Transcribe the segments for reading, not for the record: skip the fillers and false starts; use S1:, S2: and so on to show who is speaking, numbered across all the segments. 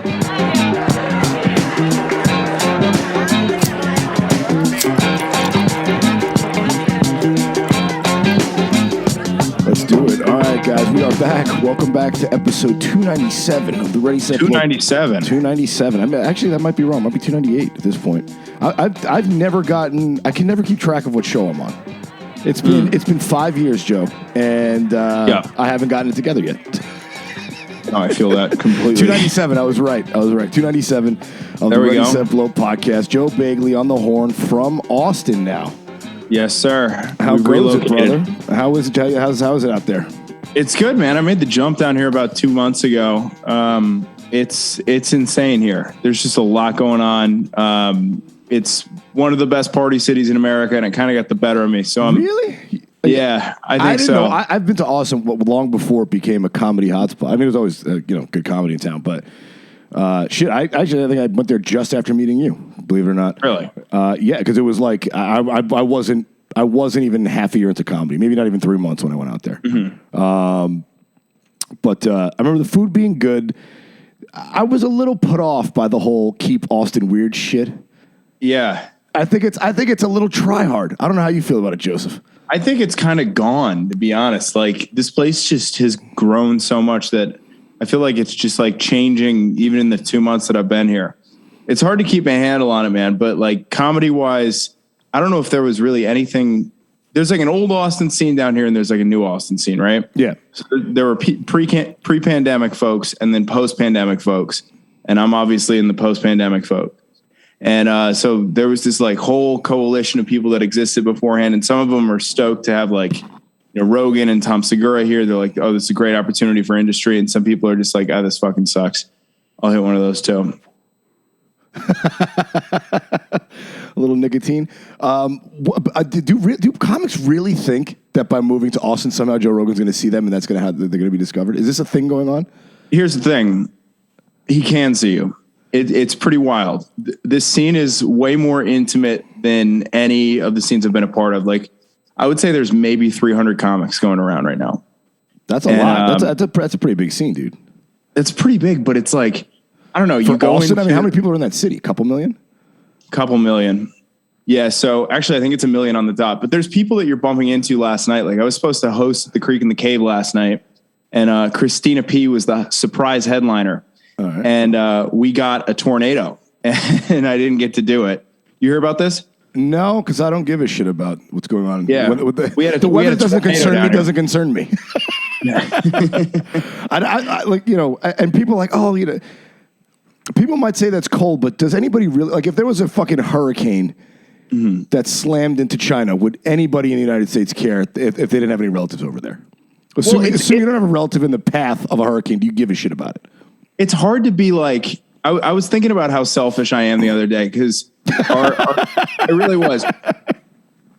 S1: Let's do it. All right, guys, we are back. Welcome back to episode 297 of the Ready Set
S2: 297.
S1: 297. I mean, actually, that might be wrong. It might be 298 at this point. I've never gotten. I can never keep track of what show I'm on. It's been 5 years, Joe, and I haven't gotten it together yet.
S2: No, I feel that completely.
S1: 297. I was right. 297 of the Ready Set Blow podcast. Joe Begley on the horn from Austin now.
S2: Yes, sir.
S1: How goes it, brother? How is it out there?
S2: It's good, man. I made the jump down here about 2 months ago. It's insane here. There's just a lot going on. It's one of the best party cities in America, and it kind of got the better of me. So
S1: Really?
S2: Yeah, I think so.
S1: I've been to Austin long before it became a comedy hotspot. I mean, it was always good comedy in town, but I think I went there just after meeting you. Believe it or not.
S2: Really?
S1: Yeah, because it was like I wasn't even half a year into comedy. Maybe not even 3 months when I went out there. Mm-hmm. But I remember the food being good. I was a little put off by the whole keep Austin weird shit.
S2: Yeah,
S1: I think it's a little try hard. I don't know how you feel about it, Joseph.
S2: I think it's kind of gone, to be honest. Like, this place just has grown so much that I feel like it's just like changing even in the 2 months that I've been here. It's hard to keep a handle on it, man. But like comedy wise, I don't know if there was really anything. There's like an old Austin scene down here and there's like a new Austin scene, right?
S1: Yeah.
S2: So there were pre-pandemic folks and then post-pandemic folks. And I'm obviously in the post-pandemic folk. And so there was this like whole coalition of people that existed beforehand. And some of them are stoked to have like, Rogan and Tom Segura here. They're like, oh, this is a great opportunity for industry. And some people are just like, oh, this fucking sucks. I'll hit one of those too.
S1: A little nicotine. Do comics really think that by moving to Austin, somehow Joe Rogan's going to see them and they're going to be discovered? Is this a thing going on?
S2: Here's the thing. He can see you. It's pretty wild. This scene is way more intimate than any of the scenes I've been a part of. Like, I would say there's maybe 300 comics going around right now.
S1: That's a lot. That's a pretty big scene, dude.
S2: It's pretty big, but it's like, I don't know.
S1: For Austin, how many people are in that city? A couple million?
S2: Couple million. Yeah. So actually, I think it's 1 million on the dot. But there's people that you're bumping into last night. Like, I was supposed to host at the Creek in the Cave last night, and Christina P. was the surprise headliner. All right. And we got a tornado, and I didn't get to do it. You hear about this?
S1: No, because I don't give a shit about what's going on.
S2: Yeah,
S1: the weather doesn't concern me. Doesn't concern me. I like and people are like, oh, people might say that's cold, but does anybody really like? If there was a fucking hurricane that slammed into China, would anybody in the United States care if they didn't have any relatives over there? Assuming you don't have a relative in the path of a hurricane, do you give a shit about it?
S2: It's hard to be like. I was thinking about how selfish I am the other day because it really was.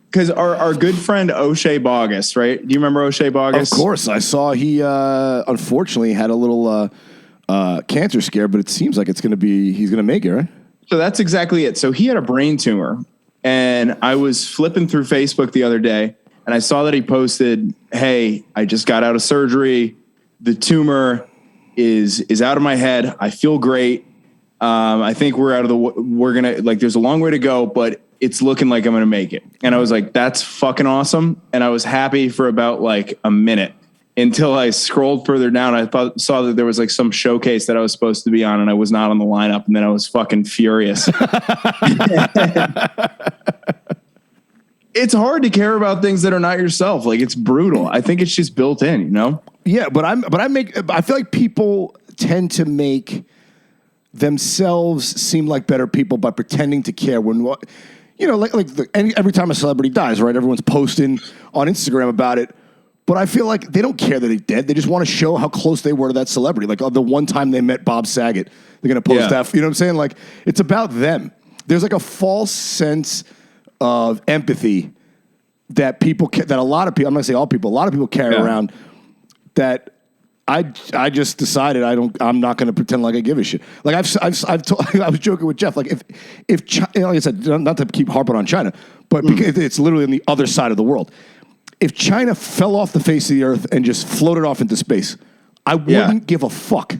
S2: Because our good friend O'Shea Bogus, right? Do you remember O'Shea Bogus?
S1: Of course. I saw he unfortunately had a little cancer scare, but it seems like he's going to make it, right?
S2: So that's exactly it. So he had a brain tumor, and I was flipping through Facebook the other day, and I saw that he posted, "Hey, I just got out of surgery. The tumor is out of my head. I feel great. I think we're gonna, like, there's a long way to go, but it's looking like I'm going to make it." And I was like, that's fucking awesome. And I was happy for about like a minute until I scrolled further down. I saw that there was like some showcase that I was supposed to be on and I was not on the lineup. And then I was fucking furious. It's hard to care about things that are not yourself. Like, it's brutal. I think it's just built in,
S1: Yeah. I feel like people tend to make themselves seem like better people by pretending to care when every time a celebrity dies, right? Everyone's posting on Instagram about it. But I feel like they don't care that he's dead. They just want to show how close they were to that celebrity. Like, the one time they met Bob Saget, they're going to post that. You know what I'm saying? Like, it's about them. There's like a false sense of empathy that that a lot of people, I'm not going to say all people, a lot of people carry around that I just decided I'm not going to pretend like I give a shit. Like I was joking with Jeff. Like if like I said, not to keep harping on China, but because it's literally on the other side of the world. If China fell off the face of the earth and just floated off into space, I wouldn't give a fuck.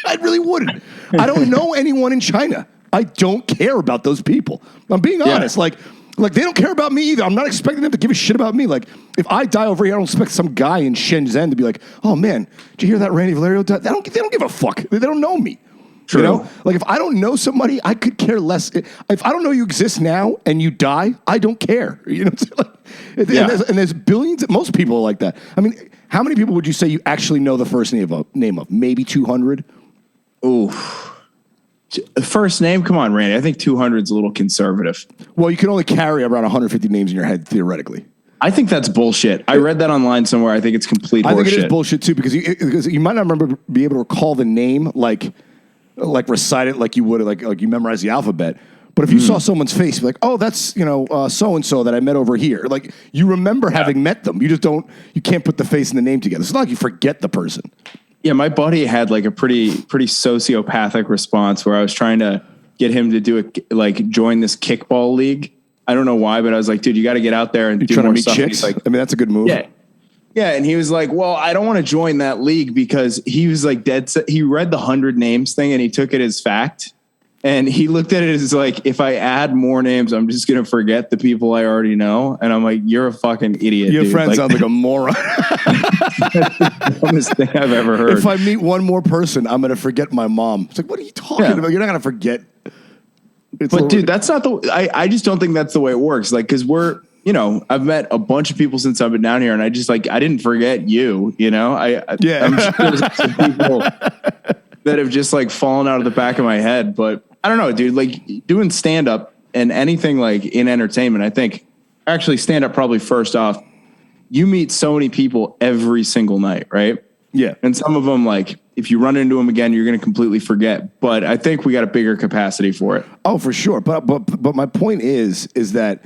S1: I really wouldn't. I don't know anyone in China. I don't care about those people. I'm being honest. Like they don't care about me either. I'm not expecting them to give a shit about me. Like, if I die over here, I don't expect some guy in Shenzhen to be like, "Oh man, did you hear that Randy Valerio died?" They don't give a fuck. They don't know me.
S2: True.
S1: You know, like if I don't know somebody, I could care less. If I don't know you exist now and you die, I don't care. You know, and there's billions. Most people are like that. I mean, how many people would you say you actually know the first name of? Maybe 200.
S2: Ooh. First name? Come on, Randy. I think 200 is a little conservative.
S1: Well, you can only carry around 150 names in your head, theoretically.
S2: I think that's bullshit. I read that online somewhere. I think it's complete horseshit.
S1: I think it is bullshit, too, because you might not be able to recall the name, like recite it like you would, like you memorize the alphabet. But if you saw someone's face, you're like, oh, that's, so-and-so that I met over here. Like, you remember having met them. You just you can't put the face and the name together. It's not like you forget the person.
S2: Yeah, my buddy had like a pretty sociopathic response where I was trying to get him to join this kickball league. I don't know why, but I was like, dude, you got to get out there and do more stuff.
S1: Chicks? Like, I mean, that's a good move.
S2: Yeah. Yeah. And he was like, well, I don't want to join that league because he was like dead set. He read the 100 names thing and he took it as fact. And he looked at it as like, if I add more names, I'm just going to forget the people I already know. And I'm like, you're a fucking idiot.
S1: Your friend sounds like a moron.
S2: That's the dumbest thing I've ever heard.
S1: If I meet one more person, I'm going to forget my mom. It's like, what are you talking about? You're not going to forget.
S2: But dude, that's not I just don't think that's the way it works. Like, cause I've met a bunch of people since I've been down here and I didn't forget you, I'm sure there's some people that have just like fallen out of the back of my head, but I don't know, dude, like doing stand up and anything like in entertainment, I think actually stand up probably first off, you meet so many people every single night, right?
S1: Yeah.
S2: And some of them, like, if you run into them again, you're going to completely forget. But I think we got a bigger capacity for it.
S1: Oh, for sure. But my point is that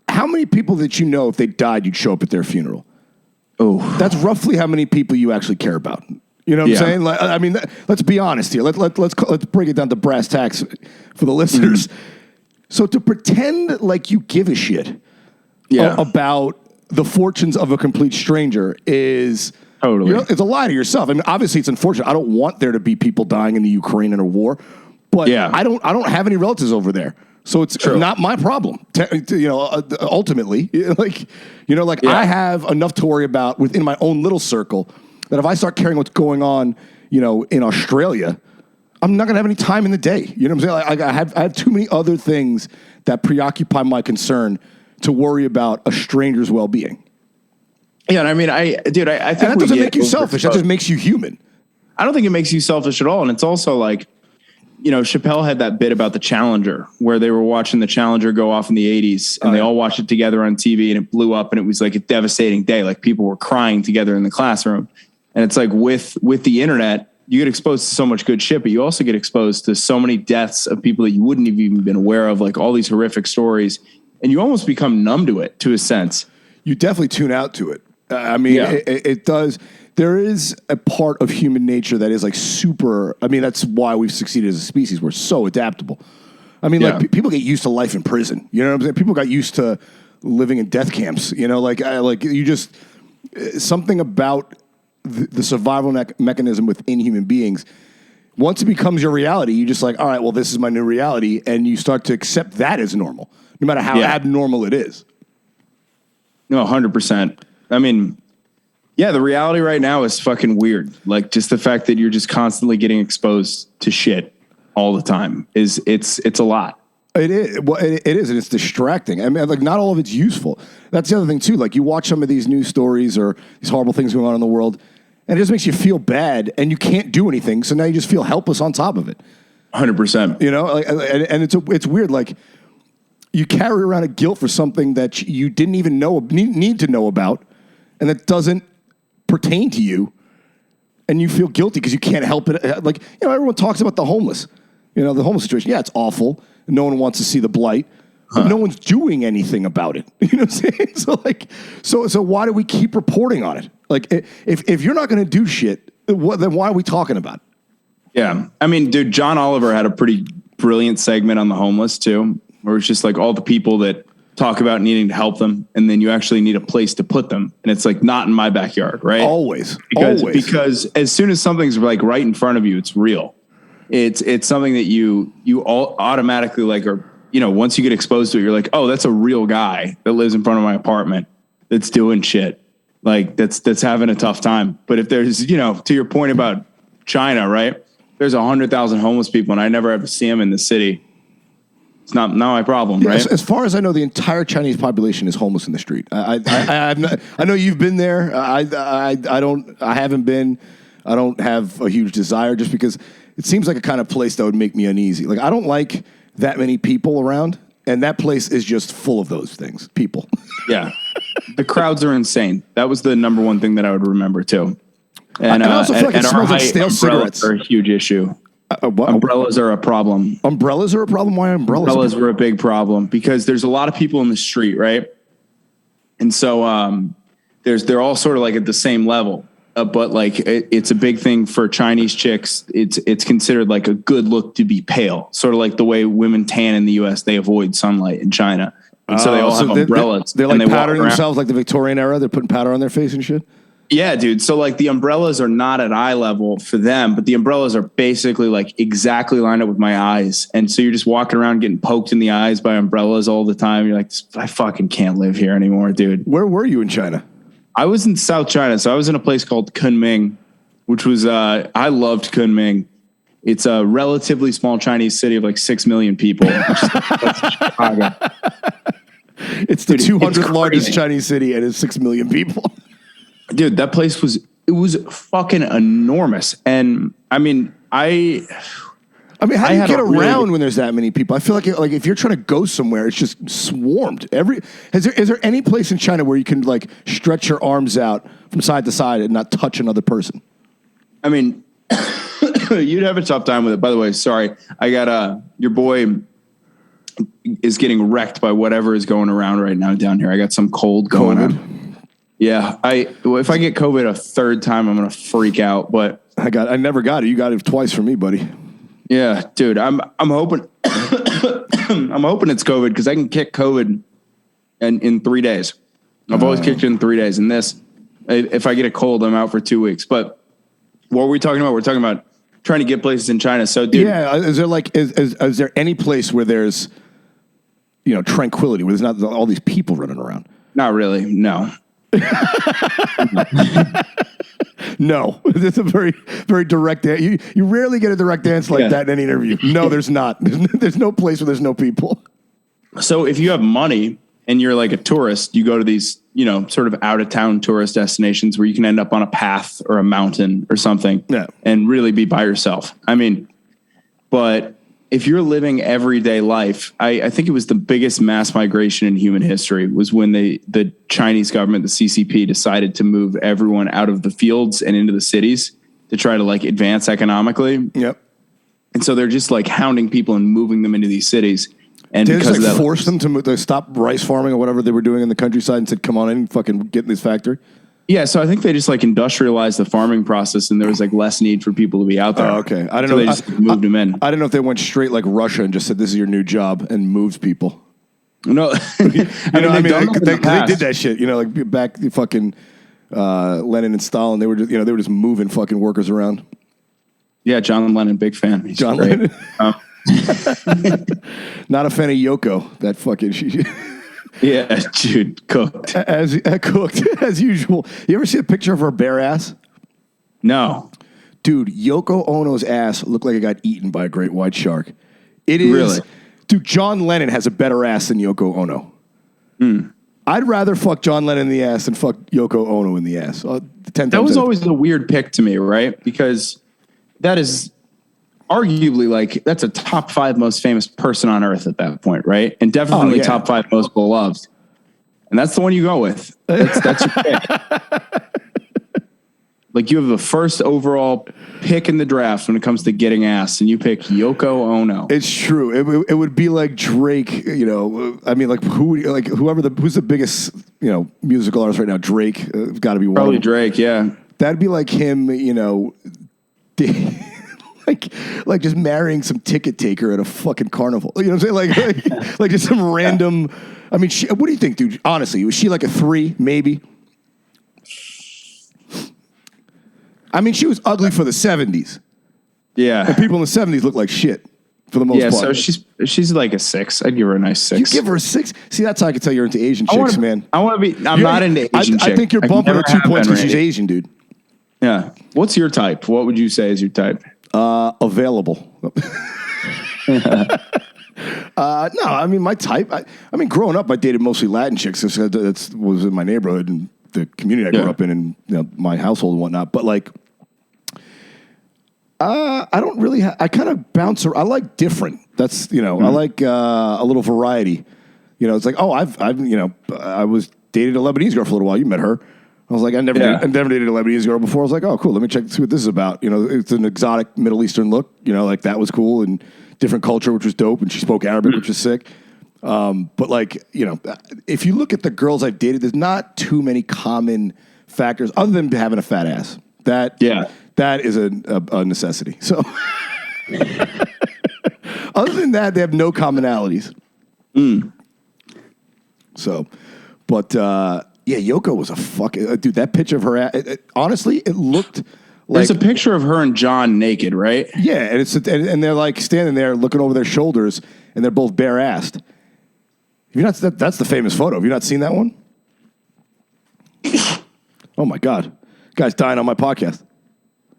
S1: how many people that if they died, you'd show up at their funeral?
S2: Oh,
S1: that's roughly how many people you actually care about. You know what I'm saying? Like, I mean, let's be honest here. Let's break it down to brass tacks for the listeners. Mm-hmm. So to pretend like you give a shit about the fortunes of a complete stranger is
S2: totally
S1: it's a lie to yourself. I mean, obviously it's unfortunate. I don't want there to be people dying in the Ukraine in a war, but I don't have any relatives over there. So it's not my problem. Ultimately, I have enough to worry about within my own little circle that if I start caring what's going on, in Australia, I'm not going to have any time in the day. You know what I'm saying? Like, I have too many other things that preoccupy my concern to worry about a stranger's well-being.
S2: Yeah, and I mean, I think
S1: that doesn't make you selfish. That just makes you human.
S2: I don't think it makes you selfish at all. And it's also like, Chappelle had that bit about the Challenger where they were watching the Challenger go off in the 80s and they all watched it together on TV and it blew up and it was like a devastating day. Like people were crying together in the classroom. And it's like with the internet, you get exposed to so much good shit, but you also get exposed to so many deaths of people that you wouldn't have even been aware of, like all these horrific stories. And you almost become numb to it, to a sense.
S1: You definitely tune out to it. It does. There is a part of human nature that is like super. I mean, that's why we've succeeded as a species. We're so adaptable. I mean, like people get used to life in prison. You know what I'm saying? People got used to living in death camps. Something about the survival mechanism within human beings. Once it becomes your reality, you just like, all right, well, this is my new reality, and you start to accept that as normal, no matter how abnormal it is.
S2: No, 100%. I mean, the reality right now is fucking weird. Like just the fact that you're just constantly getting exposed to shit all the time it's a lot.
S1: It is. Well, it is, and it's distracting. I mean, like not all of it's useful. That's the other thing too. Like you watch some of these news stories or these horrible things going on in the world, and it just makes you feel bad, and you can't do anything. So now you just feel helpless on top of it.
S2: 100%.
S1: And it's weird. Like you carry around a guilt for something that you didn't even need to know about, and that doesn't pertain to you, and you feel guilty because you can't help it. Like, everyone talks about the homeless, the homeless situation. Yeah, it's awful. No one wants to see the blight, but no one's doing anything about it. You know what I'm saying? So why do we keep reporting on it? Like, if you're not going to do shit, then why are we talking about it?
S2: Yeah. I mean, dude, John Oliver had a pretty brilliant segment on the homeless too, where it's just like all the people that talk about needing to help them, and then you actually need a place to put them, and it's like not in my backyard, right?
S1: Always,
S2: because as soon as something's like right in front of you, it's real. It's something that you all automatically like, or once you get exposed to it, you're like, oh, that's a real guy that lives in front of my apartment that's doing shit, like that's having a tough time. But if there's to your point about China, right? There's 100,000 homeless people, and I never have to see them in the city. It's not my problem, right?
S1: As far as I know, the entire Chinese population is homeless in the street. I know you've been there. I haven't been. I don't have a huge desire, just because it seems like a kind of place that would make me uneasy. Like, I don't like that many people around, and that place is just full of those things. People.
S2: Yeah, the crowds are insane. That was the number one thing that I would remember too. And
S1: I also feel like it smells like stale cigarettes.
S2: Are a huge issue. Umbrellas are a problem.
S1: Umbrellas are a problem? Why umbrellas?
S2: Umbrellas were a big problem because there's a lot of people in the street, right? And so they're all sort of like at the same level, but like it's a big thing for Chinese chicks. It's considered like a good look to be pale, sort of like the way women tan in the U.S. They avoid sunlight in China, and so they all have umbrellas.
S1: They're like powdering themselves like the Victorian era. They're putting powder on their face and shit.
S2: Yeah, dude. So like the umbrellas are not at eye level for them, but the umbrellas are basically like exactly lined up with my eyes. And so you're just walking around getting poked in the eyes by umbrellas all the time. You're like, I fucking can't live here anymore, dude.
S1: Where were you in China?
S2: I was in South China. So I was in a place called Kunming, which was, I loved Kunming. It's a relatively small Chinese city of like 6 million people. That's Chicago.
S1: It's the 200th largest Chinese city, and it's 6 million people.
S2: Dude, that place was fucking enormous. And I mean, how do you
S1: get around when there's that many people? I feel like if you're trying to go somewhere, it's just swarmed. Is there any place in China where you can like stretch your arms out from side to side and not touch another person?
S2: I mean, you'd have a tough time with it. By the way, sorry. I got your boy is getting wrecked by whatever is going around right now down here. I got some cold going on. Yeah, if I get COVID a third time, I'm gonna freak out. But
S1: I never got it. You got it twice from me, buddy.
S2: Yeah, dude. I'm hoping I'm hoping it's COVID because I can kick COVID in 3 days. I've always kicked it in 3 days. And this, if I get a cold, I'm out for 2 weeks. But what were we talking about? We're talking about trying to get places in China. So, dude,
S1: yeah, is there any place where there's tranquility, where there's not all these people running around?
S2: Not really. No.
S1: No, it's a very, very direct answer. You rarely get a direct answer like that in any interview. No, there's not. There's no place where there's no people.
S2: So if you have money and you're like a tourist, you go to these, sort of out of town tourist destinations where you can end up on a path or a mountain or something and really be by yourself. I mean, but if you're living everyday life, I think it was the biggest mass migration in human history was when the Chinese government, the CCP, decided to move everyone out of the fields and into the cities to try to like advance economically.
S1: Yep.
S2: And so they're just like hounding people and moving them into these cities. And
S1: they
S2: because
S1: just
S2: of that,
S1: forced them to stop rice farming or whatever they were doing in the countryside and said, come on in and fucking get in this factory.
S2: Yeah, so I think they just like industrialized the farming process, and there was like less need for people to be out there.
S1: Oh, okay. I don't
S2: know.
S1: They
S2: just moved them in.
S1: I don't know if they went straight like Russia and just said, "This is your new job," and moved people.
S2: No,
S1: they did that shit. Like back the fucking Lenin and Stalin. They were just moving fucking workers around.
S2: Yeah, John Lennon, big fan. He's
S1: John
S2: great.
S1: Lennon. Not a fan of Yoko. That fucking.
S2: Yeah, dude, cooked
S1: as usual. You ever see a picture of her bare ass?
S2: No,
S1: dude. Yoko Ono's ass looked like it got eaten by a great white shark. It is,
S2: really?
S1: Dude. John Lennon has a better ass than Yoko Ono. I'd rather fuck John Lennon in the ass than fuck Yoko Ono in the ass. 10 times
S2: that was always a weird pick to me, right? Because that is arguably like that's a top 5 most famous person on earth at that point, right? And definitely top 5 most beloved. And that's the one you go with. That's your pick. Like you have the first overall pick in the draft when it comes to getting ass, and you pick Yoko Ono.
S1: It's true. It would be like Drake. I mean, like who's the biggest musical artist right now? Drake. Got to be one.
S2: Probably Drake. Yeah,
S1: that'd be like him. like just marrying some ticket taker at a fucking carnival. You know what I'm saying? Like just some random. I mean, what do you think, dude? Honestly, was she like a 3, maybe? I mean, she was ugly for the 70s.
S2: Yeah.
S1: And people in the 70s look like shit for the most part.
S2: Yeah, so she's like a 6. I'd give her a nice 6.
S1: You give her a 6? See, that's how I can tell you're into Asian chicks, man.
S2: I'm not into Asian chicks.
S1: I think you're bumping her 2 points because she's Asian, dude.
S2: Yeah. What's your type? What would you say is your type?
S1: Available. No, I mean, my type, I mean, growing up, I dated mostly Latin chicks. That was in my neighborhood and the community I grew up in and my household and whatnot. But like, I don't really, I kind of bounce around. I like different. That's, I like a little variety. It's like, oh, I was dated a Lebanese girl for a little while. You met her. I was like, I never dated a Lebanese girl before. I was like, oh, cool. Let me see what this is about. It's an exotic Middle Eastern look. Like that was cool and different culture, which was dope. And she spoke Arabic, which was sick. But like, if you look at the girls I've dated, there's not too many common factors other than having a fat ass. That is a necessity. So other than that, they have no commonalities. So, but yeah, Yoko was a fucking dude. That picture of her, honestly, it looked like
S2: there's a picture of her and John naked, right?
S1: Yeah, and they're like standing there looking over their shoulders, and they're both bare assed. Have you not? That's the famous photo. Have you not seen that one? Oh my god, guy's dying on my podcast.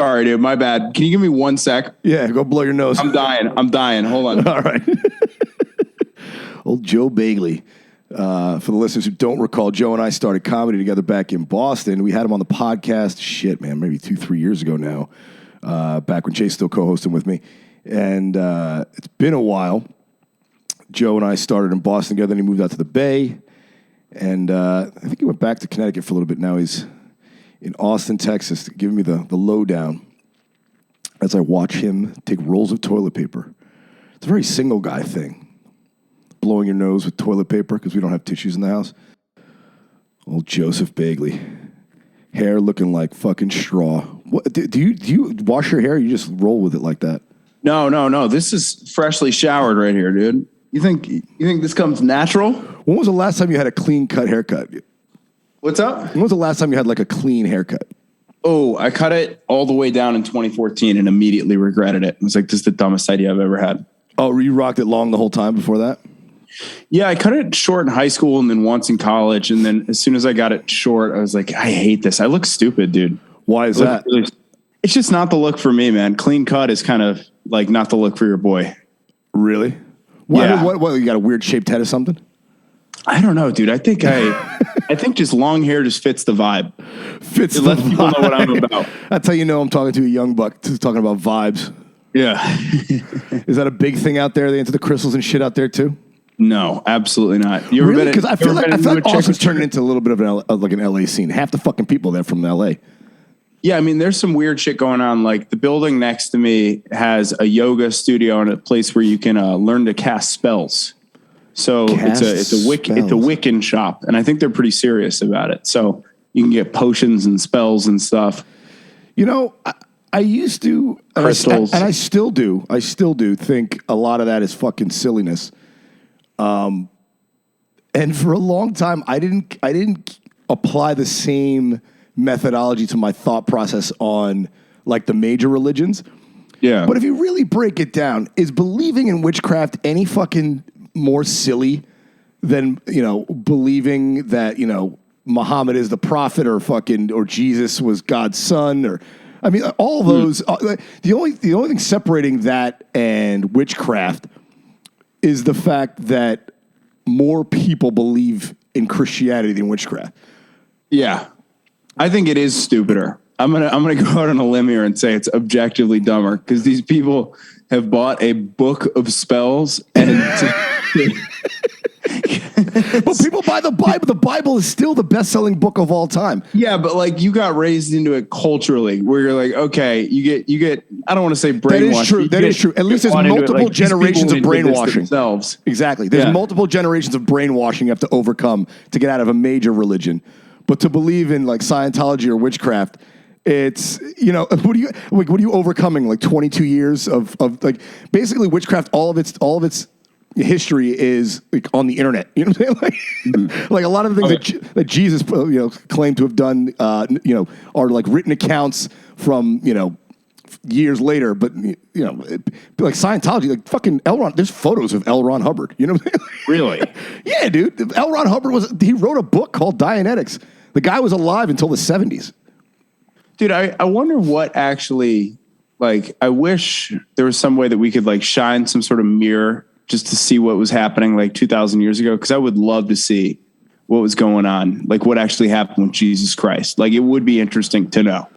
S2: All right, dude, my bad. Can you give me 1 sec?
S1: Yeah, go blow your nose.
S2: I'm dying. Hold on.
S1: All right. Old Joe Begley. For the listeners who don't recall, Joe and I started comedy together back in Boston. We had him on the podcast, maybe 2-3 years ago now, back when Chase still co-hosting with me. And it's been a while. Joe and I started in Boston together, then he moved out to the Bay. And I think he went back to Connecticut for a little bit. Now he's in Austin, Texas, giving me the lowdown as I watch him take rolls of toilet paper. It's a very single guy thing. Blowing your nose with toilet paper because we don't have tissues in the house. Old Joseph Begley. Hair looking like fucking straw. What, do you wash your hair or you just roll with it like that?
S2: No. This is freshly showered right here, dude. You think this comes natural?
S1: When was the last time you had a clean cut haircut?
S2: What's up?
S1: When was the last time you had like a clean haircut?
S2: Oh, I cut it all the way down in 2014 and immediately regretted it. It was like, this is the dumbest idea I've ever had.
S1: Oh, you rocked it long the whole time before that?
S2: Yeah, I cut it short in high school and then once in college. And then as soon as I got it short, I was like, I hate this. I look stupid, dude.
S1: Why is that?
S2: It's just not the look for me, man. Clean cut is kind of like not the look for your boy.
S1: Really? Why?
S2: Yeah.
S1: What, you got a weird shaped head or something?
S2: I don't know, dude. I think just long hair just fits the vibe.
S1: It
S2: lets people know what I'm about.
S1: That's how you know I'm talking to a young buck talking about vibes.
S2: Yeah.
S1: Is that a big thing out there? They into the crystals and shit out there too?
S2: No, absolutely not.
S1: You really? Because I feel like Austin's turning into a little bit of an LA scene. Half the fucking people there from LA.
S2: Yeah, I mean, there's some weird shit going on. Like the building next to me has a yoga studio and a place where you can learn to cast spells. So it's a Wiccan shop, and I think they're pretty serious about it. So you can get potions and spells and stuff.
S1: I used to,
S2: crystals,
S1: and I still do. I still do think a lot of that is fucking silliness. And for a long time, I didn't apply the same methodology to my thought process on like the major religions.
S2: Yeah.
S1: But if you really break it down, is believing in witchcraft any fucking more silly than, believing that, Muhammad is the prophet or Jesus was God's son or, I mean, all those, the only thing separating that and witchcraft is the fact that more people believe in Christianity than witchcraft.
S2: Yeah. I think it is stupider. I'm gonna go out on a limb here and say it's objectively dumber because these people have bought a book of spells and
S1: but people buy the Bible. The Bible is still the best-selling book of all time.
S2: Yeah, but like you got raised into it culturally, where you're like, okay, you get. I don't want to say brainwashed.
S1: That is true. At least there's multiple generations of brainwashing. Exactly. There's multiple generations of brainwashing you have to overcome to get out of a major religion. But to believe in like Scientology or witchcraft, It's, what are you overcoming? Like 22 years of like basically witchcraft. All of its history is like on the internet. You know what I'm saying? Like a lot of the things that Jesus, claimed to have done, are like written accounts from, years later, but like Scientology, like fucking L. Ron. There's photos of L. Ron Hubbard. You know what I'm saying?
S2: Really?
S1: Yeah, dude. L. Ron Hubbard he wrote a book called Dianetics. The guy was alive until the 70s.
S2: Dude, I wonder what actually, like, I wish there was some way that we could like shine some sort of mirror just to see what was happening like 2,000 years ago. Cause I would love to see what was going on. Like what actually happened with Jesus Christ. Like it would be interesting to know.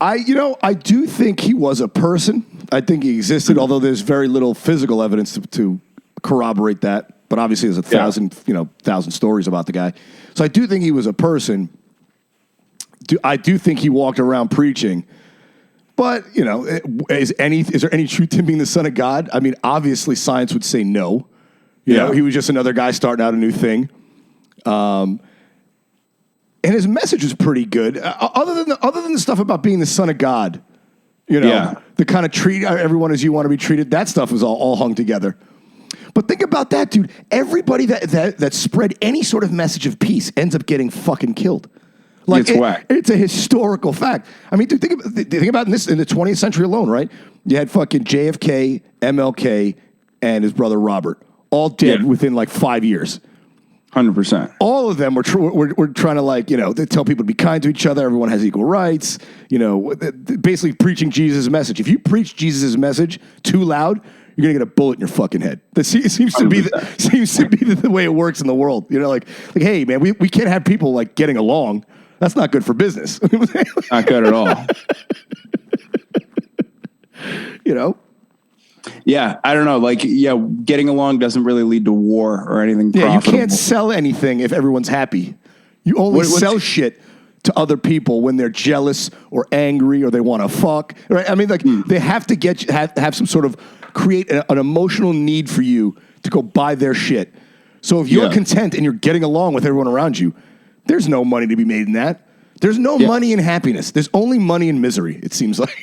S1: I do think he was a person. I think he existed, although there's very little physical evidence to corroborate that. But obviously, there's thousand stories about the guy. So I do think he was a person. I do think he walked around preaching. But is there any truth to him being the Son of God? I mean, obviously, science would say no. You know, he was just another guy starting out a new thing. And his message was pretty good. Other than the stuff about being the Son of God, the kind of treat everyone as you want to be treated, that stuff was all hung together. But think about that, dude. Everybody that spread any sort of message of peace ends up getting fucking killed. Like it's a historical fact. I mean, dude, think about this in the 20th century alone, right? You had fucking JFK, MLK, and his brother Robert, all dead within like 5 years.
S2: 100%.
S1: All of them were trying to they tell people to be kind to each other. Everyone has equal rights. Basically preaching Jesus' message. If you preach Jesus' message too loud, you're gonna get a bullet in your fucking head. That seems to be the way it works in the world. Like hey man, we can't have people like getting along. That's not good for business.
S2: Not good at all. Yeah, I don't know. Like, getting along doesn't really lead to war or anything profitable.
S1: You can't sell anything if everyone's happy. You only sell shit to other people when they're jealous or angry or they want to fuck. Right? I mean, like, they have to have some sort of create an emotional need for you to go buy their shit. So if you're content and you're getting along with everyone around you, there's no money to be made in that. There's no money in happiness. There's only money in misery, it seems like.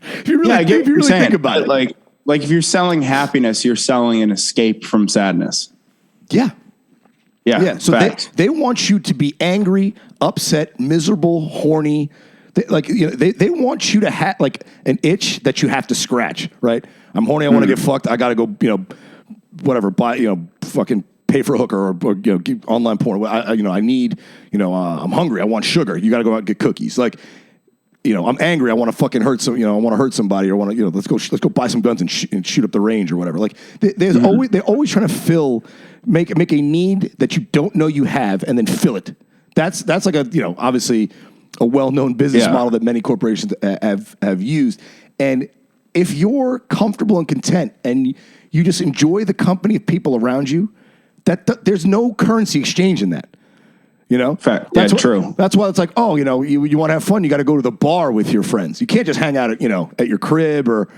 S1: If you really think about it.
S2: Like if you're selling happiness, you're selling an escape from sadness.
S1: Yeah.
S2: Yeah.
S1: So they want you to be angry, upset, miserable, horny. They want you to have like an itch that you have to scratch, right? I'm horny, I want to get fucked. I got to go, whatever, buy, fucking pay for a hooker or get online porn. I need, I'm hungry. I want sugar. You got to go out and get cookies. Like, I'm angry. I want to fucking hurt some. I want to hurt somebody, or want to. Let's go buy some guns and shoot up the range or whatever. Like, they're always trying to make a need that you don't know you have, and then fill it. That's like obviously a well-known business model that many corporations have used. And if you're comfortable and content, and you just enjoy the company of people around you, there's no currency exchange in that.
S2: Fact.
S1: That's
S2: true.
S1: That's why it's like, you want to have fun, you got to go to the bar with your friends. You can't just hang out at your crib or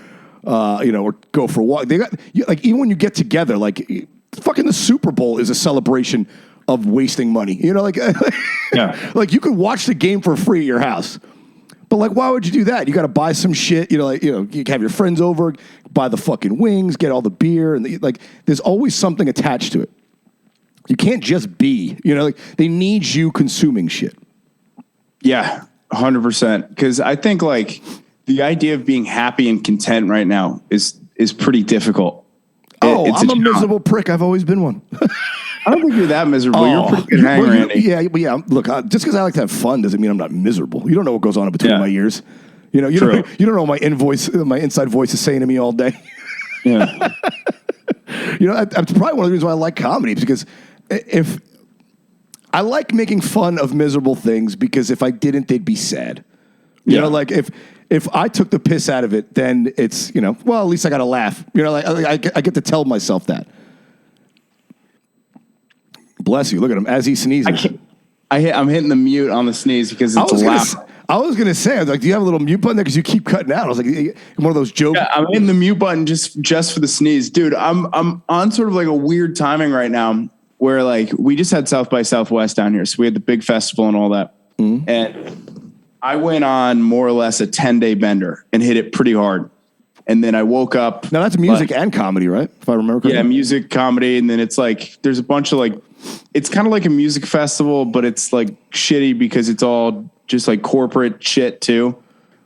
S1: go for a walk. Even when you get together, like fucking the Super Bowl is a celebration of wasting money. Like you could watch the game for free at your house. But like, why would you do that? You got to buy some shit. You can have your friends over, buy the fucking wings, get all the beer, and there's always something attached to it. You can't just be, they need you consuming shit.
S2: Yeah, 100%. Because I think like the idea of being happy and content right now is pretty difficult.
S1: I'm a miserable prick. I've always been one.
S2: I don't think you're that miserable. You're a pretty good hanger, Randy.
S1: Yeah. Look, just because I like to have fun doesn't mean I'm not miserable. You don't know what goes on in between my ears. You don't know what my inside voice is saying to me all day.
S2: Yeah.
S1: That's probably one of the reasons why I like comedy, because if I like making fun of miserable things, because if I didn't, they'd be sad. Like if I took the piss out of it, then it's, at least I got to laugh. I get to tell myself that. Bless you. Look at him as he sneezes.
S2: I'm hitting the mute on the sneeze because it's loud.
S1: I was going to say, I was like, do you have a little mute button there? Because you keep cutting out. I was like, one of those jokes.
S2: Yeah, I'm hitting the mute button just for the sneeze. Dude, I'm on sort of like a weird timing right now where like we just had South by Southwest down here. So we had the big festival and all that. Mm-hmm. And I went on more or less a 10-day bender and hit it pretty hard. And then I woke up.
S1: Now that's music and comedy, right? If I remember correctly.
S2: Yeah, music, comedy. And then it's like, there's a bunch of like, it's kind of like a music festival, but it's like shitty because it's all just like corporate shit too,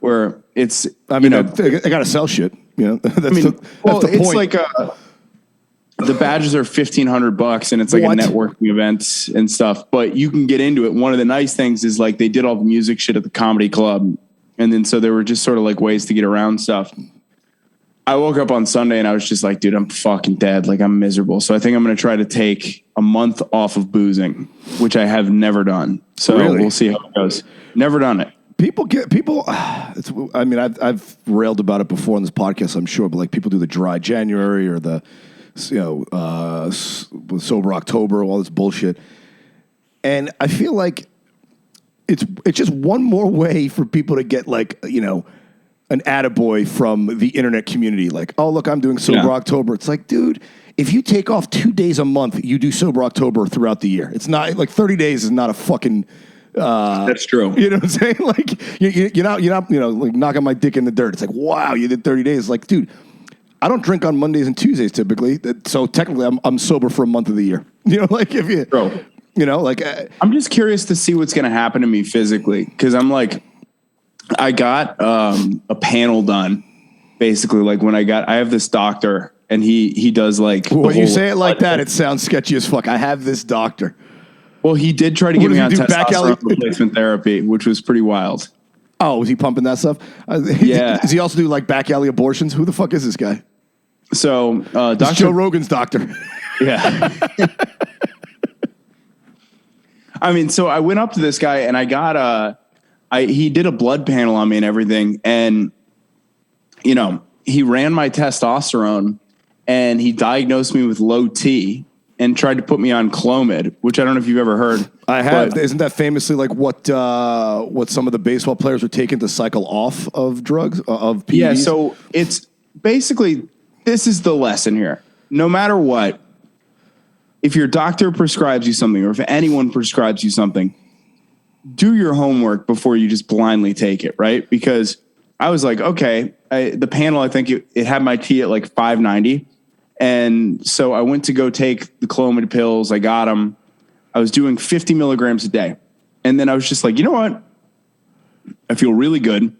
S2: where it's,
S1: I mean, I got to sell shit. You know, that's the point.
S2: It's like the badges are $1,500 and it's like a networking event and stuff, but you can get into it. One of the nice things is like they did all the music shit at the comedy club. And then so there were just sort of like ways to get around stuff. I woke up on Sunday and I was just like, dude, I'm fucking dead. Like I'm miserable. So I think I'm going to try to take a month off of boozing, which I have never done. So we'll see how it goes. Never done it. I mean, I've railed about it before on this podcast, I'm sure, but like people do the dry January or the, sober October, all this bullshit. And I feel like it's just one more way for people to get like, an attaboy from the internet community. Like, oh, look, I'm doing sober October. It's like, dude, if you take off 2 days a month, you do sober October throughout the year. It's not like 30 days is not a fucking. That's true.
S1: You know what I'm saying? Like you're not, like knocking my dick in the dirt. It's like, wow, you did 30 days. Like, dude, I don't drink on Mondays and Tuesdays typically. So technically I'm sober for a month of the year. Like if you,
S2: Bro.
S1: I'm
S2: just curious to see what's going to happen to me physically. Cause I'm like, I got, a panel done basically. Like when I have this doctor and he does like,
S1: when you say it like that, it sounds sketcy as fuck. I have this doctor.
S2: Well, he did try to get me on testosterone replacement therapy, which was pretty wild.
S1: Oh, was he pumping that stuff?
S2: Yeah.
S1: Does he also do like back alley abortions? Who the fuck is this guy?
S2: So, Dr.
S1: Joe Rogan's doctor.
S2: Yeah. I mean, so I went up to this guy and I got he did a blood panel on me and everything. And, he ran my testosterone and he diagnosed me with low T and tried to put me on Clomid, which I don't know if you've ever heard.
S1: I have. Isn't that famously like what some of the baseball players are taking to cycle off of drugs, of PEDs?
S2: Yeah, so it's basically, this is the lesson here. No matter what, if your doctor prescribes you something or if anyone prescribes you something, do your homework before you just blindly take it, right? Because I was like, okay, the panel, I think it had my T at like 590. And so I went to go take the Clomid pills. I got them. I was doing 50 milligrams a day. And then I was just like, you know what? I feel really good.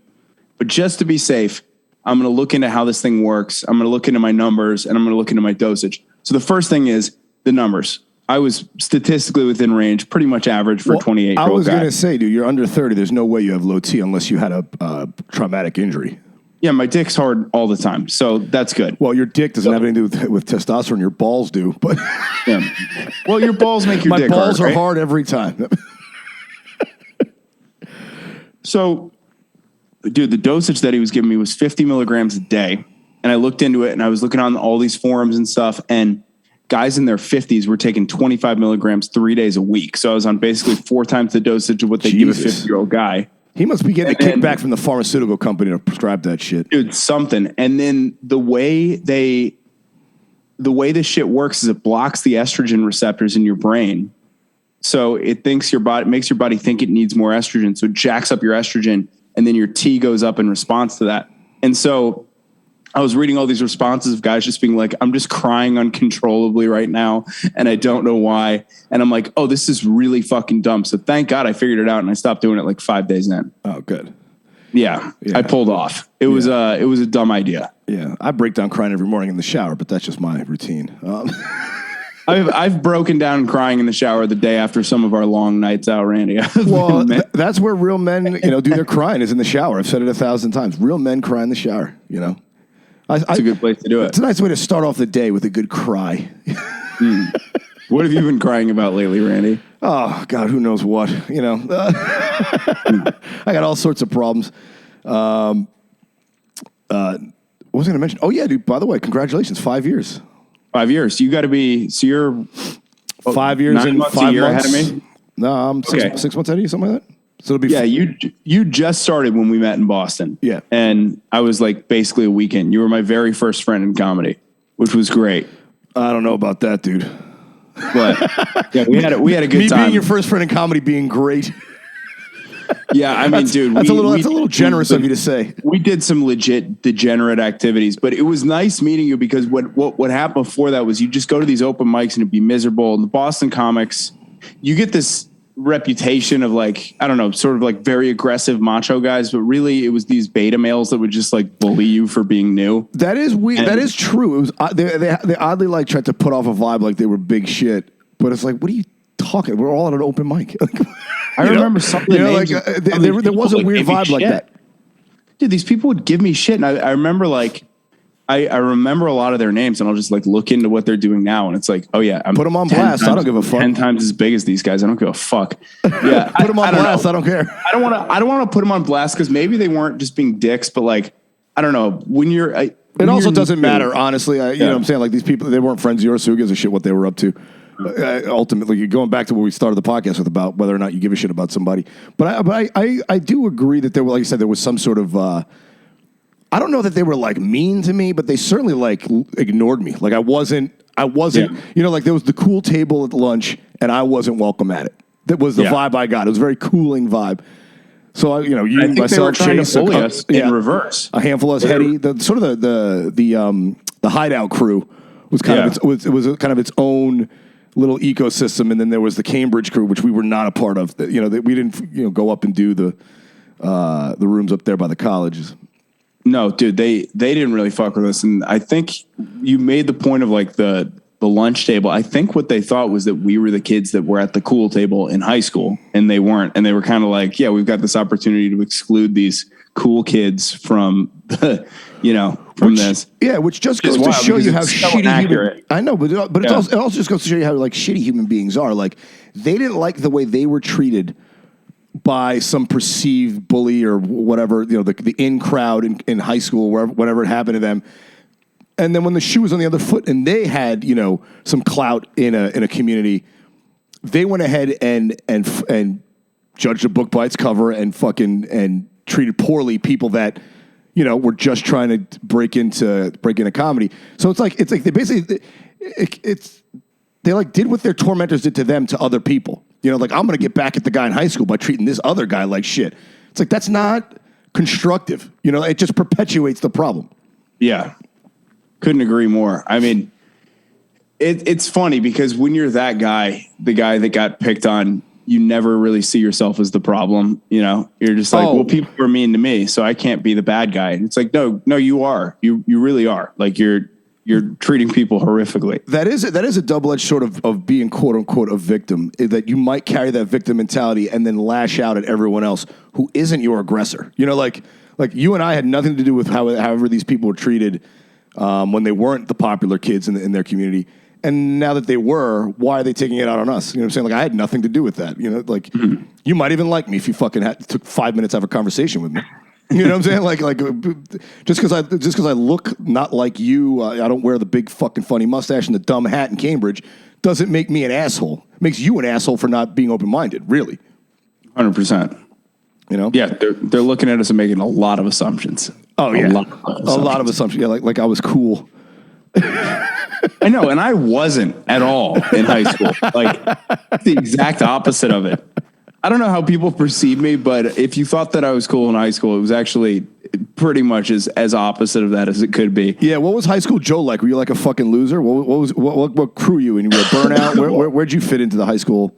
S2: But just to be safe, I'm going to look into how this thing works. I'm going to look into my numbers and I'm going to look into my dosage. So the first thing is the numbers. I was statistically within range, pretty much average for a 28-year-old guy.
S1: I was going to say, dude, you're under 30. There's no way you have low T unless you had a traumatic injury.
S2: Yeah, my dick's hard all the time, so that's good.
S1: Well, your dick doesn't have anything to do with testosterone. Your balls do, but
S2: yeah. Well, your balls make your dick hard.
S1: My balls are hard every time.
S2: So, dude, the dosage that he was giving me was 50 milligrams a day, and I looked into it, and I was looking on all these forums and stuff, and guys in their 50s were taking 25 milligrams 3 days a week. So I was on basically 4 times the dosage of what they give a 50-year-old guy.
S1: He must be getting a kickback from the pharmaceutical company to prescribe that shit.
S2: Dude, something. And then the way this shit works is it blocks the estrogen receptors in your brain. So it makes your body think it needs more estrogen. So it jacks up your estrogen and then your T goes up in response to that. And so I was reading all these responses of guys just being like, I'm just crying uncontrollably right now. And I don't know why. And I'm like, oh, this is really fucking dumb. So thank God I figured it out and I stopped doing it like 5 days in.
S1: Oh, good.
S2: Yeah. I pulled off. It was a dumb idea.
S1: Yeah. I break down crying every morning in the shower, but that's just my routine.
S2: I've broken down crying in the shower the day after some of our long nights out, Randy.
S1: Well, that's where real men, do their crying is in the shower. I've said it 1,000 times. Real men cry in the shower,
S2: It's a good place to do it.
S1: It's a nice way to start off the day with a good cry.
S2: What have you been crying about lately, Randy?
S1: Oh, God, who knows what, I got all sorts of problems. What was I going to mention? Oh, yeah, dude, by the way, congratulations, 5 years.
S2: 5 years. You got to be, so you're
S1: 5 years and 5 months.
S2: Ahead of me?
S1: No, I'm 6 months ahead of you, something like that. So it'll be
S2: you just started when we met in Boston.
S1: Yeah.
S2: And I was like basically a weekend. You were my very first friend in comedy, which was great.
S1: I don't know about that, dude.
S2: But yeah, we had a good time.
S1: Me being your first friend in comedy being great.
S2: Yeah, I mean, dude,
S1: that's a little generous of you to say.
S2: We did some legit degenerate activities, but it was nice meeting you because what happened before that was you just go to these open mics and it'd be miserable. And the Boston comics, you get this reputation of like, I don't know, sort of like very aggressive macho guys, but really it was these beta males that would just like bully you for being new.
S1: That is weird. That is true. It was they oddly like tried to put off a vibe like they were big shit, but it's like, what are you talking? We're all at an open mic.
S2: I remember some of the names.
S1: There was a weird vibe like that.
S2: Dude, these people would give me shit, and I remember like I remember a lot of their names, and I'll just like look into what they're doing now, and it's like, oh yeah, I'm
S1: put them on blast. I don't give a fuck.
S2: 10 times as big as these guys. I don't give a fuck. Yeah,
S1: put them on blast. I don't care.
S2: I don't want to put them on blast because maybe they weren't just being dicks, but like I don't know when you're.
S1: It also doesn't matter, honestly. You know what I'm saying? Like these people, they weren't friends of yours, so who gives a shit what they were up to? Ultimately, you're going back to what we started the podcast with about whether or not you give a shit about somebody. But I do agree that there were, like you said, there was some sort of. I don't know that they were like mean to me, but they certainly like ignored me. Like I wasn't. You know, like there was the cool table at lunch, and I wasn't welcome at it. That was the vibe I got. It was a very cooling vibe. So you,
S2: I think
S1: myself,
S2: they were trying
S1: Chase,
S2: to bully us in reverse.
S1: A handful of us, Hetty, the hideout crew was kind of it was kind of its own little ecosystem, and then there was the Cambridge crew, which we were not a part of. We didn't go up and do the rooms up there by the colleges.
S2: No, dude, they didn't really fuck with us, and I think you made the point of like the lunch table. I think what they thought was that we were the kids that were at the cool table in high school, and they weren't, and they were kind of like, yeah, we've got this opportunity to exclude these cool kids from the, this.
S1: Yeah, which just goes to show you how shitty human. I know, but it also just goes to show you how like shitty human beings are. Like they didn't like the way they were treated by some perceived bully or whatever, the in crowd in high school, whatever it happened to them. And then when the shoe was on the other foot and they had, some clout in a community, they went ahead and judged a book by its cover and treated poorly people that, were just trying to break into comedy. So it's like they basically they like did what their tormentors did to them to other people. Like I'm going to get back at the guy in high school by treating this other guy like shit. It's like that's not constructive. It just perpetuates the problem.
S2: Yeah. Couldn't agree more. I mean, it's funny because when you're that guy, the guy that got picked on, you never really see yourself as the problem. You're just like, well, people were mean to me, so I can't be the bad guy. And it's like, no, you are. You really are. Like you're treating people horrifically. That is
S1: a double-edged sort of being quote unquote a victim, that you might carry that victim mentality and then lash out at everyone else who isn't your aggressor. Like you and I had nothing to do with however these people were treated when they weren't the popular kids in their community. And now that they were, why are they taking it out on us? You know what I'm saying? Like I had nothing to do with that. You might even like me if you fucking took 5 minutes to have a conversation with me. You know what I'm saying? Like just because I look not like you, I don't wear the big fucking funny mustache and the dumb hat in Cambridge, doesn't make me an asshole. It makes you an asshole for not being open-minded, really.
S2: 100%. Yeah, they're looking at us and making a lot of assumptions.
S1: Oh yeah, a lot of assumptions. Yeah, like I was cool.
S2: I know, and I wasn't at all in high school. Like the exact opposite of it. I don't know how people perceive me, but if you thought that I was cool in high school, it was actually pretty much as opposite of that as it could be.
S1: Yeah, what was high school Joe like? Were you like a fucking loser? What crew were you in? You were burnout? Where'd you fit into the high school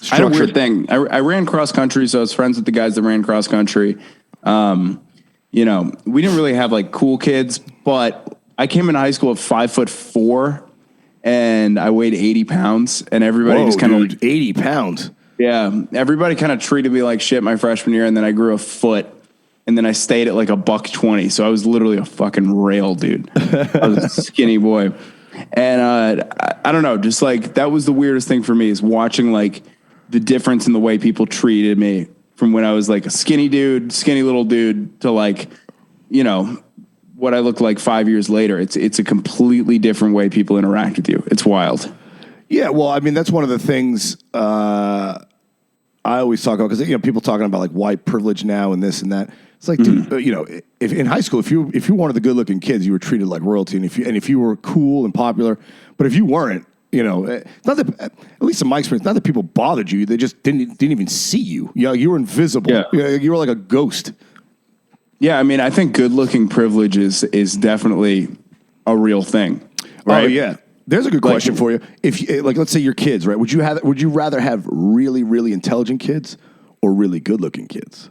S1: structure?
S2: I had a weird thing. I ran cross country, so I was friends with the guys that ran cross country. We didn't really have like cool kids, but I came into high school at 5'4", and I weighed 80 pounds, and everybody just kind of
S1: 80 pounds.
S2: Yeah, everybody kind of treated me like shit my freshman year, and then I grew a foot, and then I stayed at like $120. So I was literally a fucking rail, dude. I was a skinny boy, and I don't know, just like that was the weirdest thing for me is watching like the difference in the way people treated me from when I was like a skinny little dude to like, what I look like 5 years later. It's a completely different way people interact with you. It's wild.
S1: Yeah, well, I mean, that's one of the things I always talk about because people talking about like white privilege now and this and that. It's like, dude, if in high school, if you were one of the good looking kids, you were treated like royalty, and if you were cool and popular, but if you weren't, Not that, at least in my experience, not that people bothered you. They just didn't even see you. You were invisible.
S2: Yeah.
S1: You were like a ghost.
S2: Yeah, I mean, I think good-looking privilege is definitely a real thing. Right?
S1: Oh yeah. There's a good question for you. If let's say your kids, right? Would you rather have really, really intelligent kids or really good-looking kids?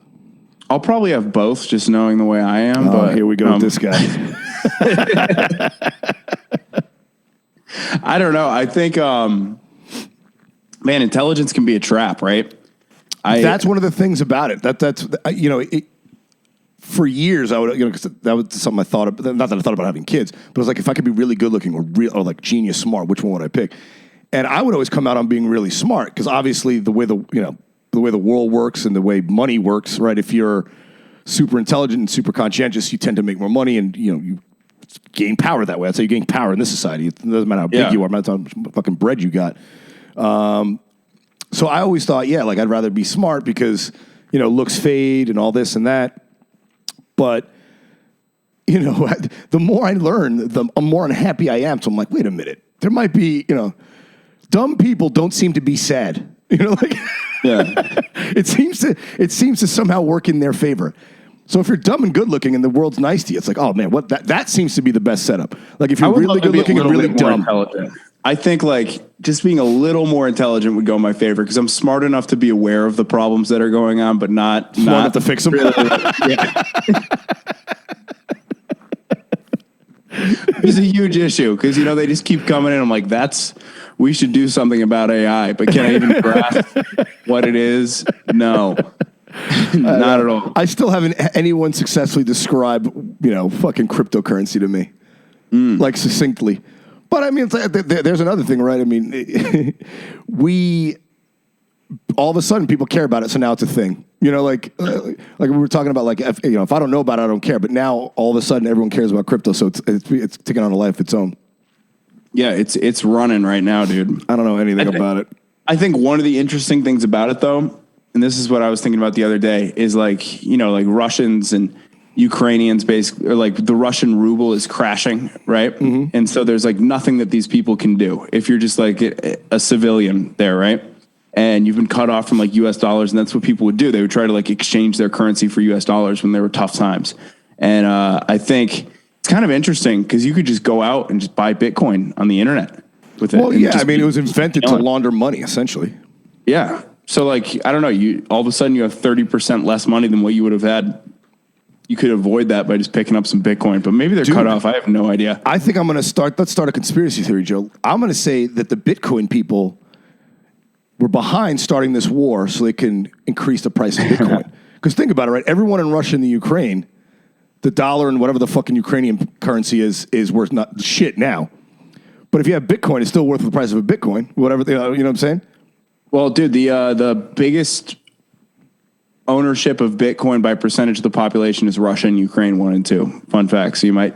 S2: I'll probably have both, just knowing the way I am. But
S1: here we go with this guy.
S2: I don't know. I think, man, intelligence can be a trap, right?
S1: That's one of the things about it. For years, I would, because that was something I thought of. Not that I thought about having kids, but it was like, if I could be really good looking or like genius smart, which one would I pick? And I would always come out on being really smart, because obviously the way the world works and the way money works, right? If you're super intelligent and super conscientious, you tend to make more money, and you gain power that way. That's how you gain power in this society. It doesn't matter how big you are, no matter how much fucking bread you got. So I always thought, I'd rather be smart because looks fade and all this and that. But, the more I learn, the more unhappy I am. So I'm like, wait a minute. There might be, dumb people don't seem to be sad. It seems to somehow work in their favor. So if you're dumb and good looking and the world's nice to you, it's like, oh man, that seems to be the best setup. Like if you're really good looking and really dumb.
S2: I think just being a little more intelligent would go in my favor, because I'm smart enough to be aware of the problems that are going on, but not
S1: smart enough to fix them.
S2: Really, It's a huge issue, because they just keep coming in. I'm like, we should do something about AI, but can I even grasp what it is? No, not at all.
S1: I still haven't anyone successfully describe fucking cryptocurrency to me, like succinctly. But I mean, there's another thing, right? I mean, all of a sudden people care about it, so now it's a thing. Like we were talking about, if I don't know about it, I don't care. But now all of a sudden everyone cares about crypto, so it's taking on a life of its own.
S2: Yeah, it's running right now, dude.
S1: I don't know anything about it.
S2: I think one of the interesting things about it, though, and this is what I was thinking about the other day, is like Russians and Ukrainians, basically, or like the Russian ruble is crashing, right? Mm-hmm. And so there's nothing that these people can do if you're just like a civilian there, right? And you've been cut off from US dollars, and that's what people would do. They would try to exchange their currency for US dollars when there were tough times. And I think it's kind of interesting, because you could just go out and just buy Bitcoin on the internet with it.
S1: Well, yeah, I mean, it was invented to launder money, essentially.
S2: Yeah. So I don't know, all of a sudden you have 30% less money than what you would have had. You could avoid that by just picking up some Bitcoin, but maybe they're cut off. I have no idea.
S1: I think let's start a conspiracy theory, Joe. I'm going to say that the Bitcoin people were behind starting this war so they can increase the price of Bitcoin. Because think about it, right? Everyone in Russia and the Ukraine, the dollar and whatever the fucking Ukrainian currency is worth not shit now. But if you have Bitcoin, it's still worth the price of a Bitcoin, whatever, you know what I'm saying?
S2: Well, dude, the biggest ownership of Bitcoin by percentage of the population is Russia and Ukraine, 1 and 2. Fun fact. So you might.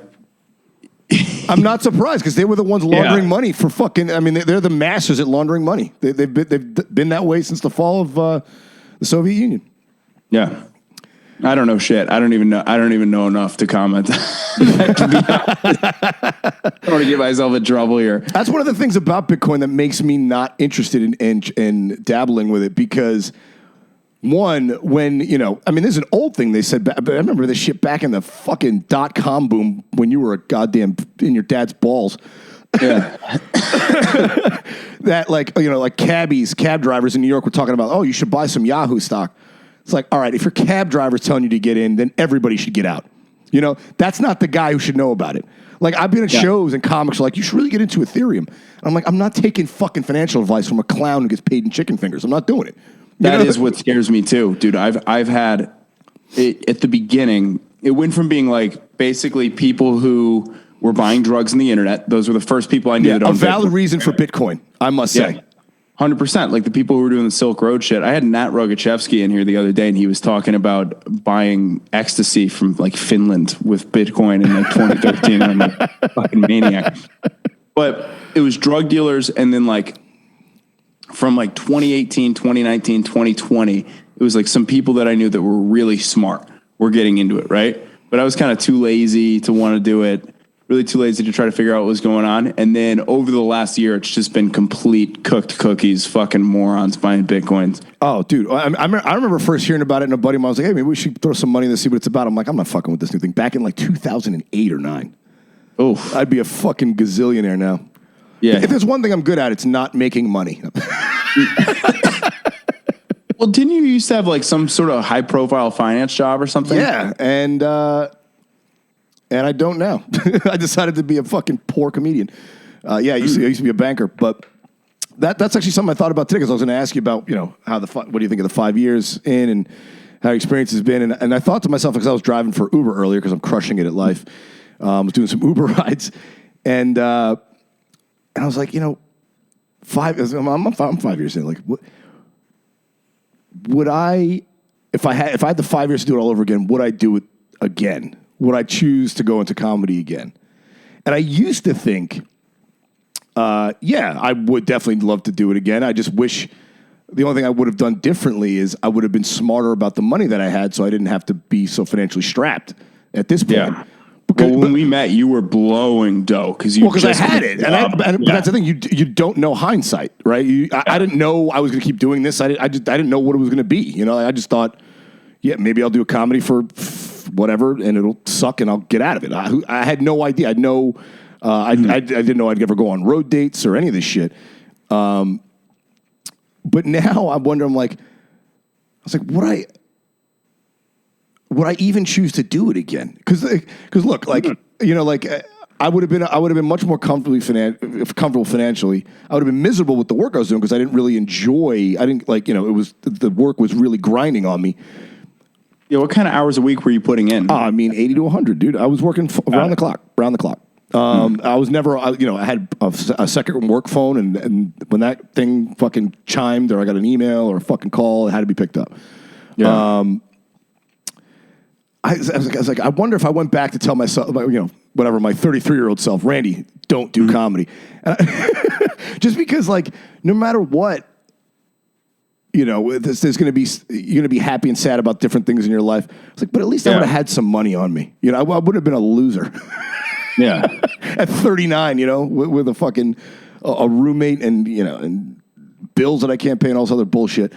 S1: I'm not surprised, because they were the ones laundering money for fucking. I mean, they're the masters at laundering money. They've been that way since the fall of the Soviet Union.
S2: Yeah, I don't know shit. I don't even know enough to comment. I don't want to get myself in trouble here.
S1: That's one of the things about Bitcoin that makes me not interested in dabbling with it, because. One, when, I mean, this is an old thing they said, but I remember this shit back in the fucking .com boom when you were a goddamn in your dad's balls. Yeah. That like cab drivers in New York were talking about, oh, you should buy some Yahoo stock. It's like, all right, if your cab driver's telling you to get in, then everybody should get out. That's not the guy who should know about it. Like, I've been at shows and comics are like, you should really get into Ethereum. I'm like, I'm not taking fucking financial advice from a clown who gets paid in chicken fingers. I'm not doing it.
S2: That is what scares me too, dude. I've had it at the beginning. It went from being basically people who were buying drugs on the internet. Those were the first people I knew that owned
S1: a valid reason for Bitcoin, I must say.
S2: 100%. Like the people who were doing the Silk Road shit. I had Nat Rogachevsky in here the other day, and he was talking about buying ecstasy from Finland with Bitcoin in 2013. I'm like, fucking maniac. But it was drug dealers, and then from 2018, 2019, 2020, it was some people that I knew that were really smart were getting into it, right? But I was kind of too lazy to want to do it. really too lazy to try to figure out what was going on. And then over the last year, it's just been complete cooked cookies, fucking morons buying Bitcoins.
S1: Oh, dude. I remember first hearing about it, and a buddy of mine was like, hey, maybe we should throw some money in this, see what it's about. I'm like, I'm not fucking with this new thing. Back in like 2008 or 9.
S2: Oh,
S1: I'd be a fucking gazillionaire now.
S2: yeah.
S1: If there's one thing I'm good at, it's not making money.
S2: Well, didn't you used to have like some sort of high profile finance job or something?
S1: Yeah, and I don't now. I decided to be a fucking poor comedian. I used to be a banker, but that's actually something I thought about today because I was going to ask you about, how what do you think of the 5 years in and how your experience has been, and I thought to myself because I was driving for Uber earlier because I'm crushing it at life. I was doing some Uber rides, and I was like, I'm 5 years in, like what. Would I, if I had the 5 years to do it all over again, would I do it again? Would I choose to go into comedy again? And I used to think, I would definitely love to do it again. I just wish the only thing I would have done differently is I would have been smarter about the money that I had so I didn't have to be so financially strapped at this point.
S2: Yeah. Because, when we met, you were blowing dough because
S1: I had it, but that's the thing. You don't know hindsight, right? I didn't know I was going to keep doing this. I didn't know what it was going to be. I just thought, maybe I'll do a comedy for whatever, and it'll suck, and I'll get out of it. I had no idea. I didn't know I'd ever go on road dates or any of this shit. But now I wonder. I was like, would I even choose to do it again? Because look, I would have been much more comfortable financially. I would have been miserable with the work I was doing because I didn't really enjoy. I didn't it was the work was really grinding on me.
S2: Yeah, what kind of hours a week were you putting in?
S1: 80 to 100, dude. I was working round the clock. I was never, I had a second work phone, and when that thing fucking chimed or I got an email or a fucking call, it had to be picked up.
S2: Yeah.
S1: I was like, I wonder if I went back to tell myself, whatever, my 33-year-old self, Randy, don't do comedy. Just because, no matter what, there's going to be, you're going to be happy and sad about different things in your life. It's like, but at least I would have had some money on me. I would have been a loser.
S2: Yeah.
S1: At 39, with a fucking a roommate and and bills that I can't pay and all this other bullshit.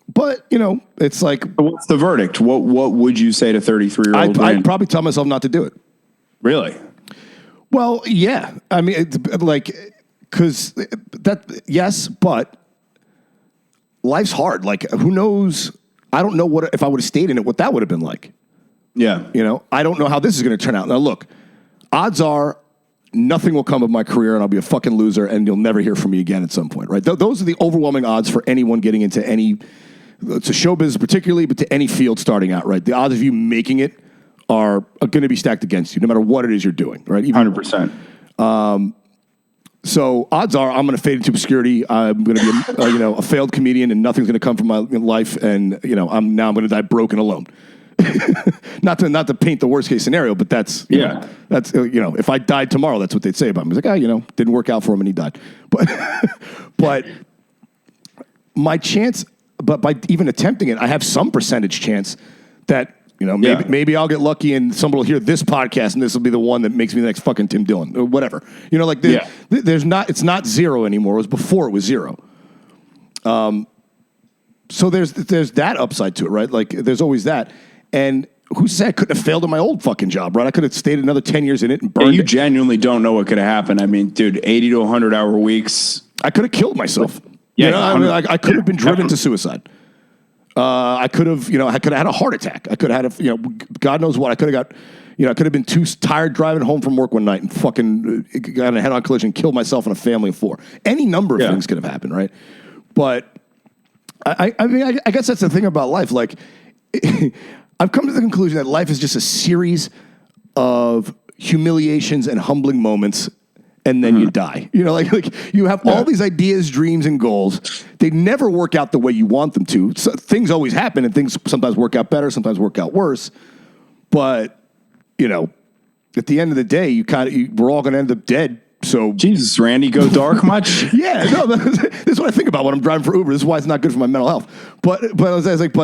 S1: But it's like,
S2: what's the verdict? What would you say to 33-year-old?
S1: I'd probably tell myself not to do it.
S2: Really?
S1: Well, yeah. I mean, because yes, but life's hard. Who knows? I don't know if I would have stayed in it, what that would have been like.
S2: Yeah.
S1: I don't know how this is going to turn out. Now, look, odds are nothing will come of my career and I'll be a fucking loser and you'll never hear from me again at some point, right? Those are the overwhelming odds for anyone getting into to show business particularly, but to any field starting out, right? The odds of you making it are going to be stacked against you no matter what it is you're doing, right?
S2: 100%.
S1: So odds are I'm going to fade into obscurity. I'm going to be a failed comedian and nothing's going to come from my life. And, I'm going to die broken alone. not to paint the worst case scenario, but that's if I died tomorrow, that's what they'd say about me. It's like, didn't work out for him and he died. But my chance, but by even attempting it, I have some percentage chance that maybe I'll get lucky and somebody will hear this podcast and this will be the one that makes me the next fucking Tim Dillon or whatever. There's not, it's not zero anymore. It was before it was zero. So there's that upside to it, right? There's always that. And who said I couldn't have failed at my old fucking job, right? I could have stayed another 10 years in it and burned it.
S2: You genuinely don't know what could have happened. I mean, dude, 80 to 100 hour weeks.
S1: I could have killed myself.
S2: Yeah,
S1: I could have been driven to suicide. I could have, had a heart attack. I could have had God knows what. I could have got, I could have been too tired driving home from work one night and fucking got in a head-on collision and killed myself and a family of 4. Any number of things could have happened, right? But I guess that's the thing about life. I've come to the conclusion that life is just a series of humiliations and humbling moments, and then you die. You have all these ideas, dreams, and goals. They never work out the way you want them to. So things always happen, and things sometimes work out better, sometimes work out worse. But at the end of the day, we're all going to end up dead. So
S2: Jesus, Randy, go dark much?
S1: Yeah, no, this is what I think about when I'm driving for Uber. This is why it's not good for my mental health. But I was like,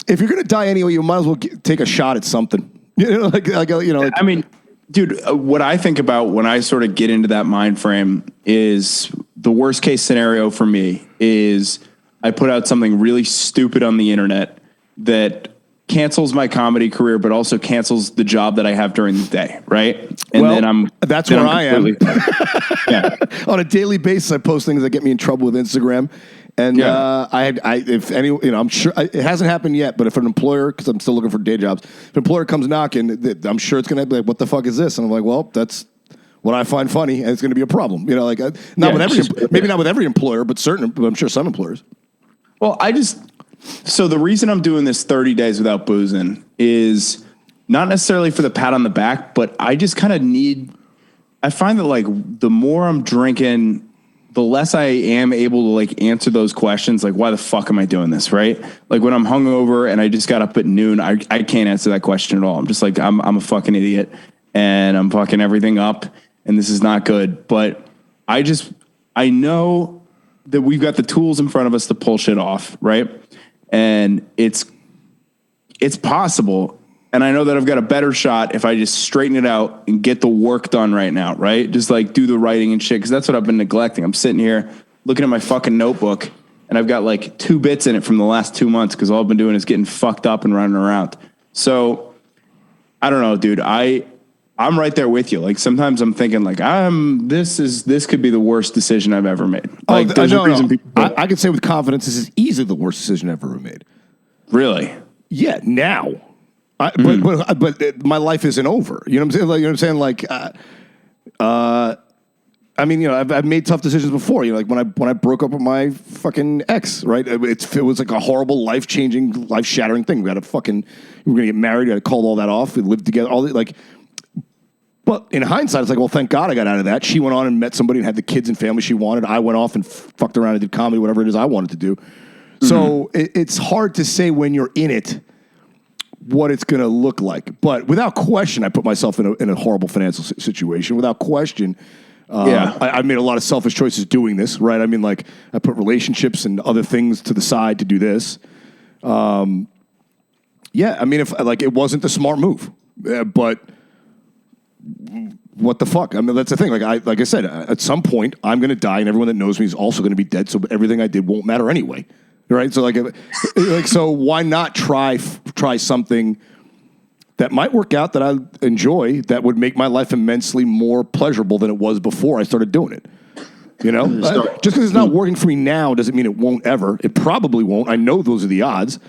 S1: if you're going to die anyway, you might as well take a shot at something.
S2: I mean, dude, what I think about when I sort of get into that mind frame is the worst case scenario for me is I put out something really stupid on the internet that cancels my comedy career, but also cancels the job that I have during the day. Right. And then
S1: that's
S2: then
S1: where I am.
S2: Yeah.
S1: On a daily basis, I post things that get me in trouble with Instagram. And if any, I'm sure it hasn't happened yet, but if an employer, because I'm still looking for day jobs, if an employer comes knocking, I'm sure it's going to be like, what the fuck is this? And I'm like, well, that's what I find funny, and it's going to be a problem. Maybe not with every employer, but I'm sure some employers.
S2: Well, so the reason I'm doing this 30 days without boozing is not necessarily for the pat on the back, but I just kind of I find that like the more I'm drinking, the less I am able to like answer those questions. Like, why the fuck am I doing this? Right. Like when I'm hungover and I just got up at noon, I can't answer that question at all. I'm just like, I'm a fucking idiot and I'm fucking everything up and this is not good. But I know that we've got the tools in front of us to pull shit off. Right. And it's possible. And I know that I've got a better shot if I just straighten it out and get the work done right now, right? Just like do the writing and shit, because that's what I've been neglecting. I'm sitting here looking at my fucking notebook, and I've got like 2 bits in it from the last 2 months because all I've been doing is getting fucked up and running around. So I don't know, dude. I'm right there with you. Like sometimes I'm thinking like this could be the worst decision I've ever made. Like there's a reason people
S1: I can say with confidence this is easily the worst decision I've ever made.
S2: Really?
S1: Yeah, now. But my life isn't over. You know what I'm saying? I've made tough decisions before. Like when I broke up with my fucking ex, right? It was like a horrible, life-changing, life-shattering thing. We were gonna get married. We had to call all that off. We lived together. But in hindsight, it's like, well, thank God I got out of that. She went on and met somebody and had the kids and family she wanted. I went off and fucked around and did comedy, whatever it is I wanted to do. Mm-hmm. So it's hard to say when you're in it what it's going to look like. But without question, I put myself in a horrible financial situation. Without question, I made a lot of selfish choices doing this, right? I mean, like, I put relationships and other things to the side to do this. I mean, if like it wasn't the smart move, but what the fuck? I mean, that's the thing. Like I said, at some point, I'm going to die, and everyone that knows me is also going to be dead. So everything I did won't matter anyway. Right, so so why not try something that might work out that I enjoy that would make my life immensely more pleasurable than it was before I started doing it. Just because it's not working for me now doesn't mean it won't ever. It probably won't. I know those are the odds.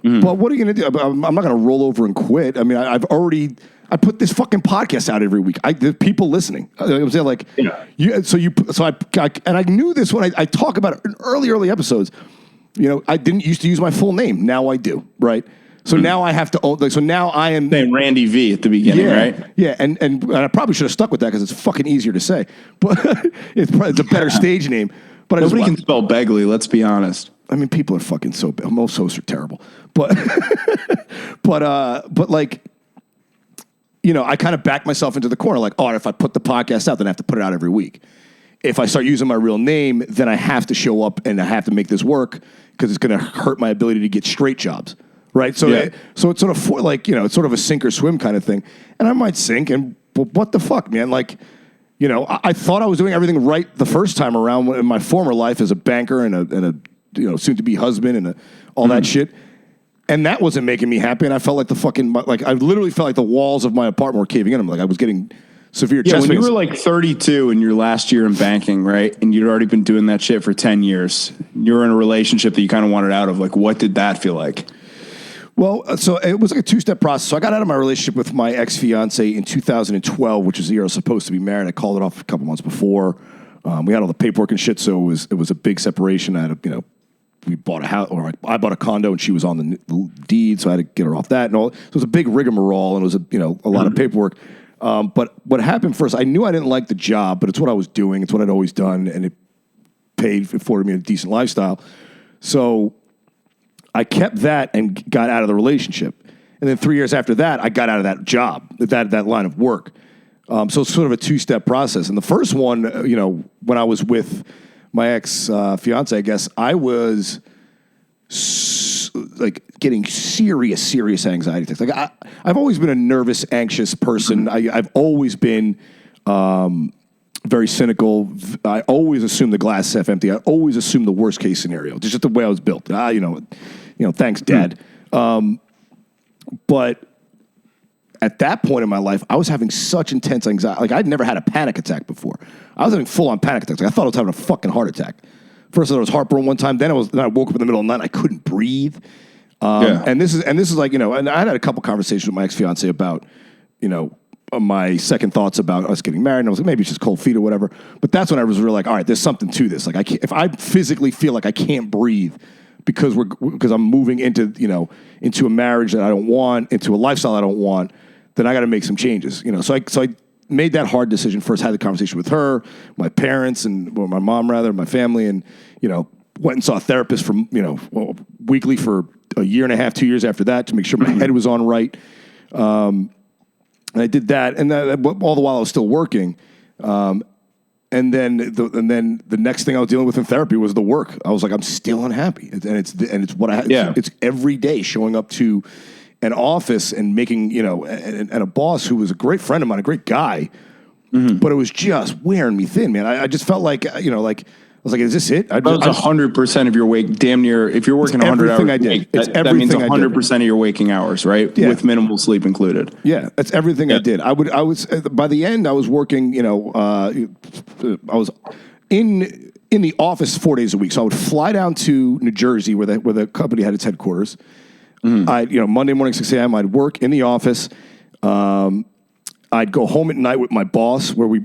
S1: Mm-hmm. But what are you going to do? I'm not going to roll over and quit. I mean, I put this fucking podcast out every week. There's people listening. I'm saying like, and I knew this when I talk about it in early episodes. I didn't used to use my full name. Now I do, right? So now I have to own. So now I am
S2: saying Randy V at the beginning, right?
S1: Yeah, and I probably should have stuck with that because it's fucking easier to say, but it's a better stage name. But
S2: nobody can spell Begley. Let's be honest.
S1: I mean, people are fucking so bad. Most hosts are terrible, but like, I kind of back myself into the corner. Like, if I put the podcast out, then I have to put it out every week. If I start using my real name, then I have to show up and I have to make this work because it's going to hurt my ability to get straight jobs, right? So, so it's sort of it's sort of a sink or swim kind of thing. And I might sink, and what the fuck, man? Like, I thought I was doing everything right the first time around in my former life as a banker and a soon to be husband and all that shit. And that wasn't making me happy. And I felt like I literally felt like the walls of my apartment were caving in. Like I was getting severe chest
S2: when
S1: pains.
S2: you were like 32 in your last year in banking, right? And you'd already been doing that shit for 10 years. You were in a relationship that you kind of wanted out of. Like, what did that feel like?
S1: Well, so it was like a 2-step process. So I got out of my relationship with my ex-fiance in 2012, which is the year I was supposed to be married. I called it off a couple months before. We had all the paperwork and shit, so it was a big separation. I had we bought a house, or I bought a condo, and she was on the deed, so I had to get her off that and all. So it was a big rigmarole, and it was a lot of paperwork. But what happened first, I knew I didn't like the job, but it's what I was doing. It's what I'd always done, and it afforded me a decent lifestyle. So I kept that and got out of the relationship. And then 3 years after that, I got out of that job, that line of work. So it's sort of a 2-step process. And the first one, when I was with my ex-fiance, I guess, I was like getting serious anxiety attacks. Like I've always been a nervous, anxious person. I've always been very cynical. I always assume the glass is half empty. I always assume the worst case scenario. Just the way I was built. Thanks, Dad. But at that point in my life, I was having such intense anxiety. Like I'd never had a panic attack before. I was having full on panic attacks. Like, I thought I was having a fucking heart attack. First, I was heartburn one time. Then I woke up in the middle of the night. And I couldn't breathe. And this is like, and I had a couple conversations with my ex-fiance about, my second thoughts about us getting married. And I was like, maybe it's just cold feet or whatever. But that's when I was really like, all right, there's something to this. Like if I physically feel like I can't breathe because I'm moving into a marriage that I don't want, into a lifestyle I don't want, then I got to make some changes. So I made that hard decision. First had the conversation with her, my parents, or my mom rather, my family, and went and saw a therapist from weekly for a year and a half, 2 years after that to make sure my head was on right. And I did that, and all the while I was still working. And then the next thing I was dealing with in therapy was the work. I was like, I'm still unhappy, and it's what I had.
S2: Yeah.
S1: It's every day showing up to an office and making and a boss who was a great friend of mine, a great guy, but it was just wearing me thin, man. I just felt like I was like, is this it?
S2: That was 100% of your wake, damn near. If you're working 100 hours,
S1: I did.
S2: That means 100% of your waking hours, right?
S1: Yeah.
S2: With minimal sleep included.
S1: Yeah, that's everything I did. I was by the end, I was working. I was in the office 4 days a week. So I would fly down to New Jersey, where the company had its headquarters. Monday morning 6 a.m. I'd work in the office. I'd go home at night with my boss, where we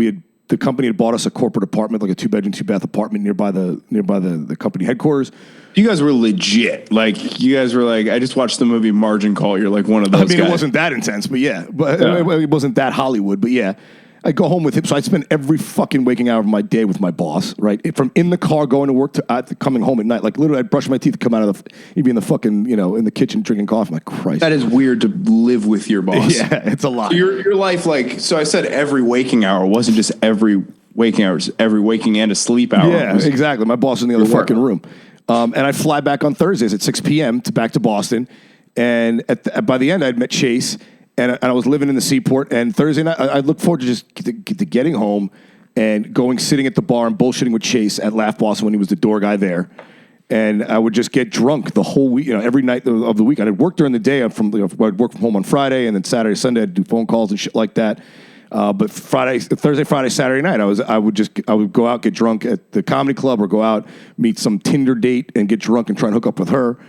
S1: had. The company had bought us a corporate apartment, like a 2-bedroom, 2-bath apartment nearby the company headquarters.
S2: You guys were legit. Like, you guys were like, I just watched the movie Margin Call. You're like one of those guys.
S1: It wasn't that intense, but yeah. It wasn't that Hollywood, but yeah. I'd go home with him. So I'd spend every fucking waking hour of my day with my boss, right? From in the car going to work to coming home at night. Like, literally, I'd brush my teeth, come out of he'd be in the fucking, in the kitchen drinking coffee. I'm like, Christ.
S2: That is weird to live with your boss.
S1: Yeah, it's a lot.
S2: So your life, so I said every waking hour wasn't just every waking hours, every waking and a sleep hour.
S1: Yeah, exactly. My boss was in the other fucking room. And I'd fly back on Thursdays at 6 p.m. back to Boston. And by the end, I'd met Chase. And I was living in the Seaport, and Thursday night, I looked forward to just to getting home and sitting at the bar and bullshitting with Chase at Laugh Boston when he was the door guy there. And I would just get drunk the whole week, every night of the week. I'd work during the day. I'd work from home on Friday, and then Saturday, Sunday, I'd do phone calls and shit like that. But Thursday, Friday, Saturday night, I would go out, get drunk at the comedy club, or go out, meet some Tinder date, and get drunk and try and hook up with her.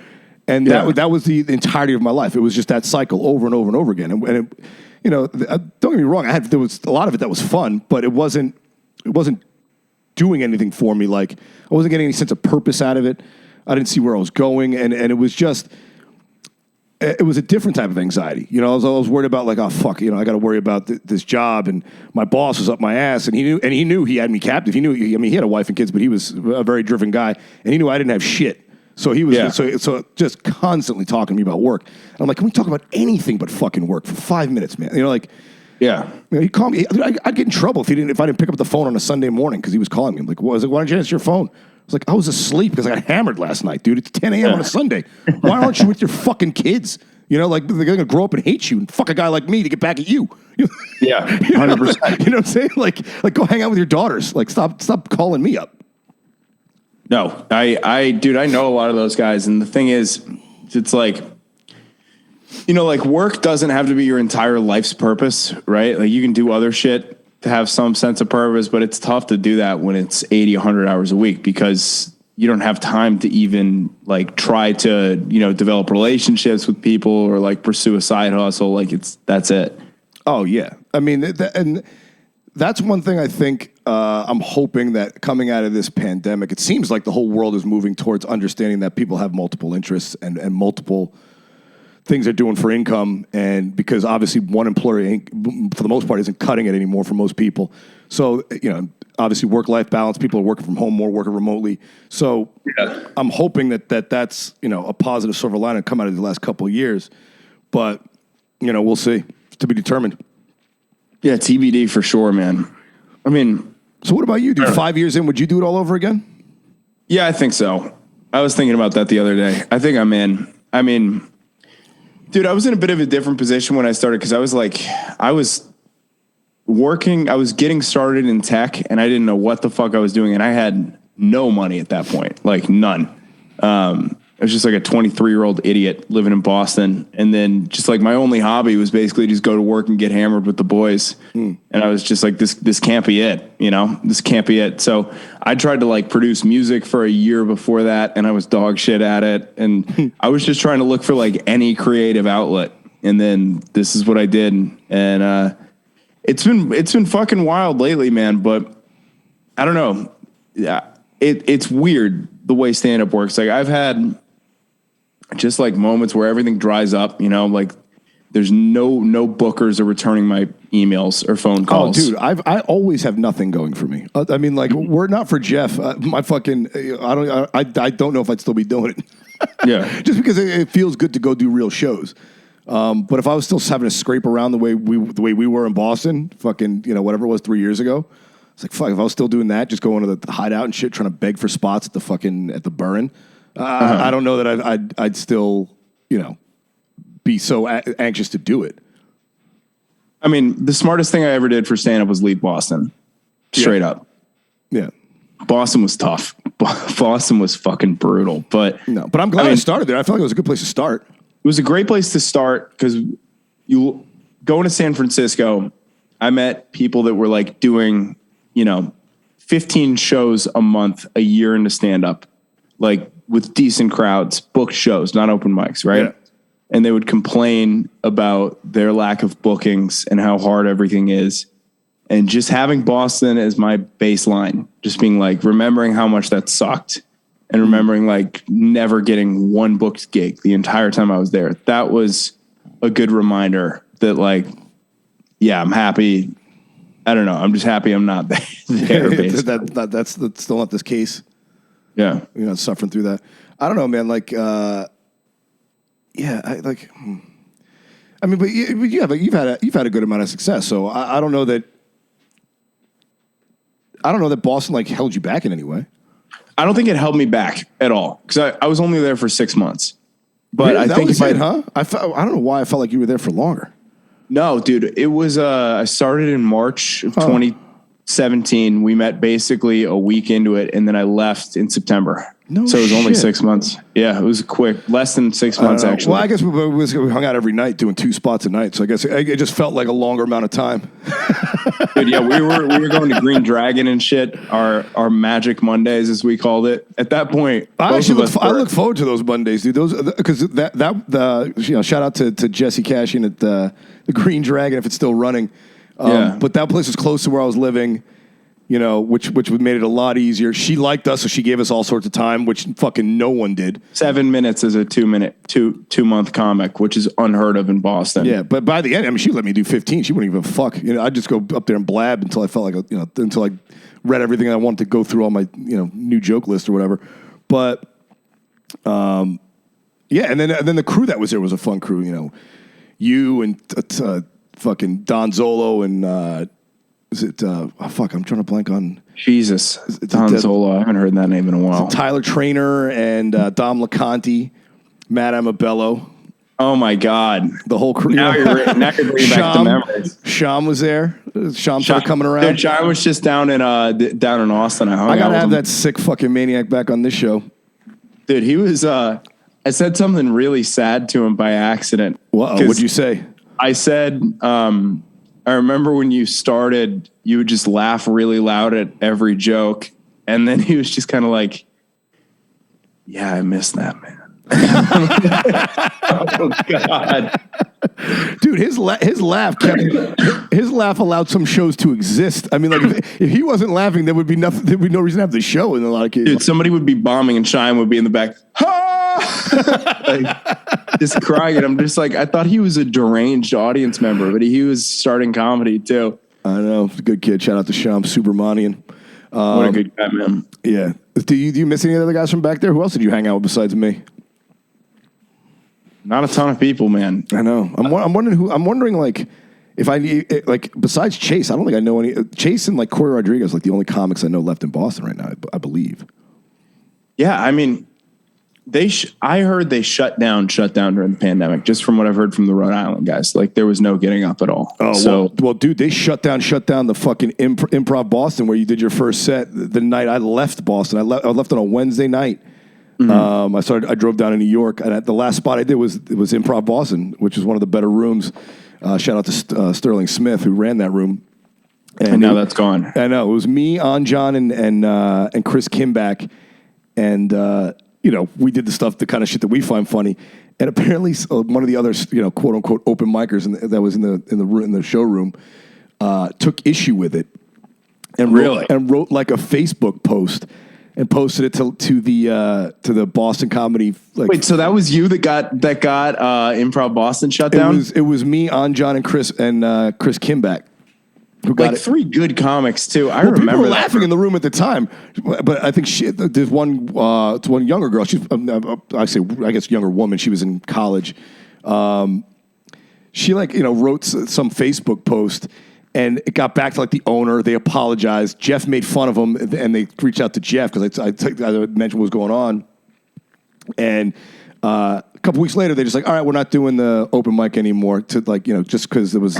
S1: And that was the entirety of my life. It was just that cycle over and over and over again. And don't get me wrong. There was a lot of it that was fun, but it wasn't doing anything for me. Like, I wasn't getting any sense of purpose out of it. I didn't see where I was going, and it was just, it was a different type of anxiety. I was worried about, like, oh fuck, I got to worry about this job, and my boss was up my ass, and he knew he had me captive. He knew, he had a wife and kids, but he was a very driven guy, and he knew I didn't have shit. So he was so just constantly talking to me about work. And I'm like, can we talk about anything but fucking work for 5 minutes, man? He called me. I'd get in trouble if I didn't pick up the phone on a Sunday morning because he was calling me. I'm like, why don't you answer your phone? I was like, I was asleep because I got hammered last night, dude. It's 10 a.m. on a Sunday. Why aren't you with your fucking kids? They're gonna grow up and hate you and fuck a guy like me to get back at you.
S2: Yeah, 100%.
S1: You know what I'm saying? Like go hang out with your daughters. Like stop calling me up.
S2: No, I know a lot of those guys. And the thing is, it's like, work doesn't have to be your entire life's purpose, right? Like, you can do other shit to have some sense of purpose, but it's tough to do that when it's 80, 100 hours a week, because you don't have time to even try to, develop relationships with people or pursue a side hustle. That's it.
S1: Oh yeah. I mean, and that's one thing I think, I'm hoping that coming out of this pandemic, it seems like the whole world is moving towards understanding that people have multiple interests and multiple things they're doing for income. And because obviously one employer, for the most part, isn't cutting it anymore for most people. So, obviously work-life balance, people are working from home more, working remotely. So I'm hoping that's, a positive silver lining come out of the last couple of years. But, we'll see. It's to be determined.
S2: Yeah, TBD for sure, man. I mean,
S1: so what about you, dude? 5 years in, would you do it all over again?
S2: Yeah, I think so. I was thinking about that the other day. I think I'm in. I mean, dude, I was in a bit of a different position when I started because I was working, I was getting started in tech and I didn't know what the fuck I was doing. And I had no money at that point, like none. I was just like a 23-year-old idiot living in Boston. And then just like my only hobby was basically just go to work and get hammered with the boys. And I was just like, this can't be it. This can't be it. So I tried to like produce music for a year before that. And I was dog shit at it. And I was just trying to look for like any creative outlet. And then this is what I did. And, it's been fucking wild lately, man. But I don't know. Yeah, it's weird the way stand up works. Like I've had just like moments where everything dries up, like there's no bookers are returning my emails or phone calls.
S1: Oh, dude, I always have nothing going for me. I mean, like, were it not for Jeff, my fucking, I don't know if I'd still be doing it.
S2: Yeah.
S1: Just because it feels good to go do real shows. But if I was still having to scrape around the way we were in Boston, fucking, whatever it was 3 years ago, it's like, fuck, if I was still doing that, just going to the hideout and shit, trying to beg for spots at the Burren, I don't know that I'd still, be so anxious to do it.
S2: I mean, the smartest thing I ever did for stand-up was leave Boston. Straight up.
S1: Yeah.
S2: Boston was tough. Boston was fucking brutal. But
S1: I'm glad I started there. I felt like it was a good place to start.
S2: It was a great place to start because you going to San Francisco, I met people that were like doing, 15 shows a month, a year into stand-up, like with decent crowds, booked shows, not open mics, right? Yeah. And they would complain about their lack of bookings and how hard everything is. And just having Boston as my baseline, just being like, remembering how much that sucked and remembering like never getting one booked gig the entire time I was there. That was a good reminder that like, yeah, I'm happy. I don't know. I'm just happy I'm not there.
S1: That's still not this case.
S2: Yeah.
S1: Suffering through that. I don't know, man. Like, yeah, I mean, but you've had a good amount of success. So I don't know that Boston like held you back in any way.
S2: I don't think it held me back at all because I was only there for 6 months. But
S1: really?
S2: I think
S1: I don't know why I felt like you were there for longer.
S2: No, dude, it was. I started in March of 2017. We met basically a week into it, and then I left in September. So it was only 6 months. Yeah, it was quick. Less than 6 months, actually.
S1: Well, I guess we hung out every night doing 2 spots a night. So I guess it just felt like a longer amount of time.
S2: Dude, yeah, we were going to Green Dragon and shit. Our Magic Mondays, as we called it. At that point,
S1: I look forward to those Mondays, dude. Those because shout out to Jesse Cashin at the Green Dragon if it's still running. But that place was close to where I was living. Which made it a lot easier. She liked us, so she gave us all sorts of time, which fucking no one did.
S2: 7 minutes as a 2-month comic, which is unheard of in Boston.
S1: Yeah, but by the end, I mean, she let me do 15. She wouldn't even fuck. I'd just go up there and blab until I felt like, until I read everything I wanted to go through all my, new joke list or whatever. But, yeah, and then the crew that was there was a fun crew. You and fucking Don Zolo and. Is it, fuck, I'm trying to blank on.
S2: Jesus. Don Zola. I haven't heard that name in a while.
S1: Tyler Traynor and Dom LeConte, Matt Amabello.
S2: Oh, my God.
S1: The whole crew.
S2: Now you're bringing back the memories.
S1: Sham was there. Sham started coming around.
S2: Dude, Sham was just down in Austin.
S1: I got to have that sick fucking maniac back on this show.
S2: Dude, he was, I said something really sad to him by accident.
S1: What'd you say?
S2: I said, I remember when you started, you would just laugh really loud at every joke. And then he was just kind of like, yeah, I miss that, man. Oh, God.
S1: Dude, his laugh allowed some shows to exist. I mean, like, if he wasn't laughing, there would be no reason to have the show in a lot of cases.
S2: Dude, somebody would be bombing and Shine would be in the back. Just crying, and I'm just like, I thought he was a deranged audience member, but he was starting comedy too.
S1: I know, good kid. Shout out to Sham Subramanian.
S2: What a good guy, man.
S1: Yeah. Do you miss any other guys from back there? Who else did you hang out with besides me?
S2: Not a ton of people, man.
S1: I know. I'm wondering like if I like besides Chase, I don't think I know any. Chase and like Corey Rodriguez, like the only comics I know left in Boston right now. I believe.
S2: Yeah, I mean, I heard they shut down during the pandemic, just from what I've heard from the Rhode Island guys. Like there was no getting up at all.
S1: Oh, so, well, dude, they shut down the fucking Improv Boston where you did your first set the night I left Boston. I left on a Wednesday night. Mm-hmm. I drove down to New York, and the last spot I did was Improv Boston, which is one of the better rooms. Shout out to Sterling Smith, who ran that room.
S2: And now that's gone.
S1: I know. It was me, John, and Chris Kimback. And, we did the stuff, the kind of shit that we find funny. And apparently one of the other, quote unquote, open micers that was in the showroom took issue with it. And wrote like a Facebook post and posted it to the Boston Comedy.
S2: Wait, so that was you that got Improv Boston shut down?
S1: It was me, John, and Chris Kimback. Who got
S2: three good comics too. I remember
S1: people were laughing in the room at the time, but I think there's one younger girl. She's I guess younger woman. She was in college. She wrote some Facebook post, and it got back to like the owner. They apologized. Jeff made fun of them, and they reached out to Jeff because I mentioned what was going on, and. A couple weeks later, they're just like, all right, we're not doing the open mic anymore. Just because there was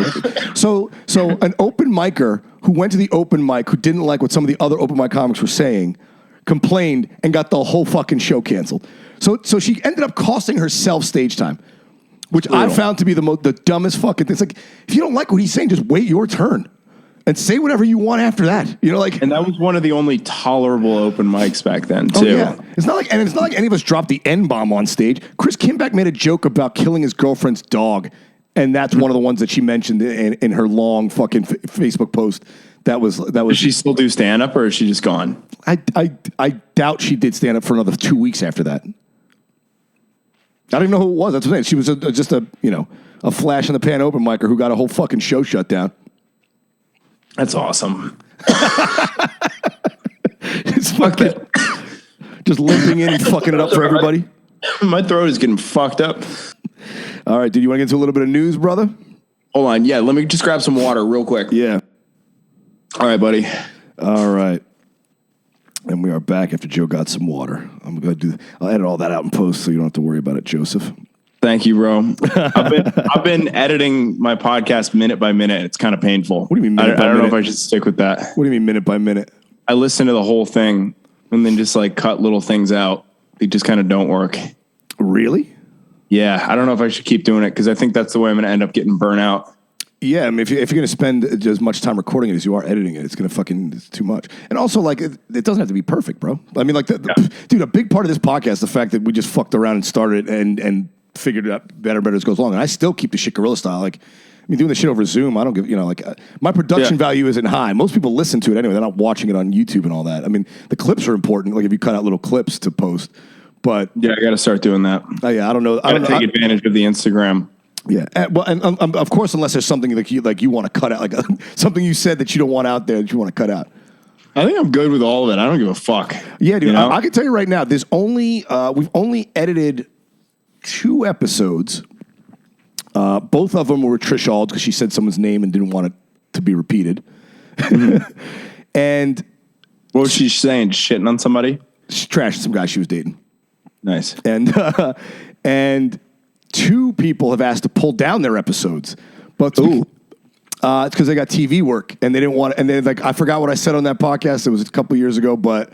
S1: so an open micer who went to the open mic who didn't like what some of the other open mic comics were saying, complained and got the whole fucking show canceled. So she ended up costing herself stage time, which I found to be the dumbest fucking thing. It's like if you don't like what he's saying, just wait your turn. And say whatever you want after that. And
S2: that was one of the only tolerable open mics back then, too.
S1: Oh, yeah. It's not like any of us dropped the N-bomb on stage. Chris Kimback made a joke about killing his girlfriend's dog, and that's one of the ones that she mentioned in her long fucking Facebook post. That was. Does
S2: she still do stand-up, or is she just gone?
S1: I doubt she did stand-up for another 2 weeks after that. I don't even know who it was. That's what I'm saying. She was just a flash in the pan open micer who got a whole fucking show shut down.
S2: That's awesome.
S1: It's fucking just limping in and fucking it up for everybody.
S2: My throat is getting fucked up.
S1: All right, dude, you want to get into a little bit of news, brother?
S2: Hold on. Yeah, let me just grab some water real quick.
S1: Yeah.
S2: All right, buddy.
S1: All right. And we are back after Joe got some water. I'll edit all that out in post so you don't have to worry about it, Joseph.
S2: Thank you, bro. I've been editing my podcast minute by minute. It's kind of painful.
S1: What do you mean minute by minute?
S2: I don't know if I should stick with that.
S1: What do you mean minute by minute?
S2: I listen to the whole thing and then just cut little things out. They just kind of don't work.
S1: Really?
S2: Yeah. I don't know if I should keep doing it because I think that's the way I'm going to end up getting burnt out.
S1: Yeah, I mean, if you're going to spend as much time recording it as you are editing it, it's going to it's too much. And also, it doesn't have to be perfect, bro. I mean, dude, a big part of this podcast, the fact that we just fucked around and started and figured it out better as it goes along. And I still keep the shit guerrilla style. Doing the shit over Zoom, I don't give, my production value isn't high. Most people listen to it anyway. They're not watching it on YouTube and all that. I mean, the clips are important. Like if you cut out little clips to post, but
S2: yeah, I got to start doing that.
S1: Yeah, I don't know.
S2: I got to take advantage of the Instagram.
S1: Yeah. And of course, unless there's something you want to cut out, something you said that you don't want out there that you want to cut out.
S2: I think I'm good with all of it. I don't give a fuck.
S1: Yeah, dude. I can tell you right now, we've only edited 2 episodes. Both of them were Trish Auld because she said someone's name and didn't want it to be repeated. Mm-hmm. And
S2: what was she saying? Shitting on somebody?
S1: She trashed some guy she was dating.
S2: Nice.
S1: And 2 people have asked to pull down their episodes, but it's because they got TV work and they didn't want. And they're like, I forgot what I said on that podcast. It was a couple years ago, but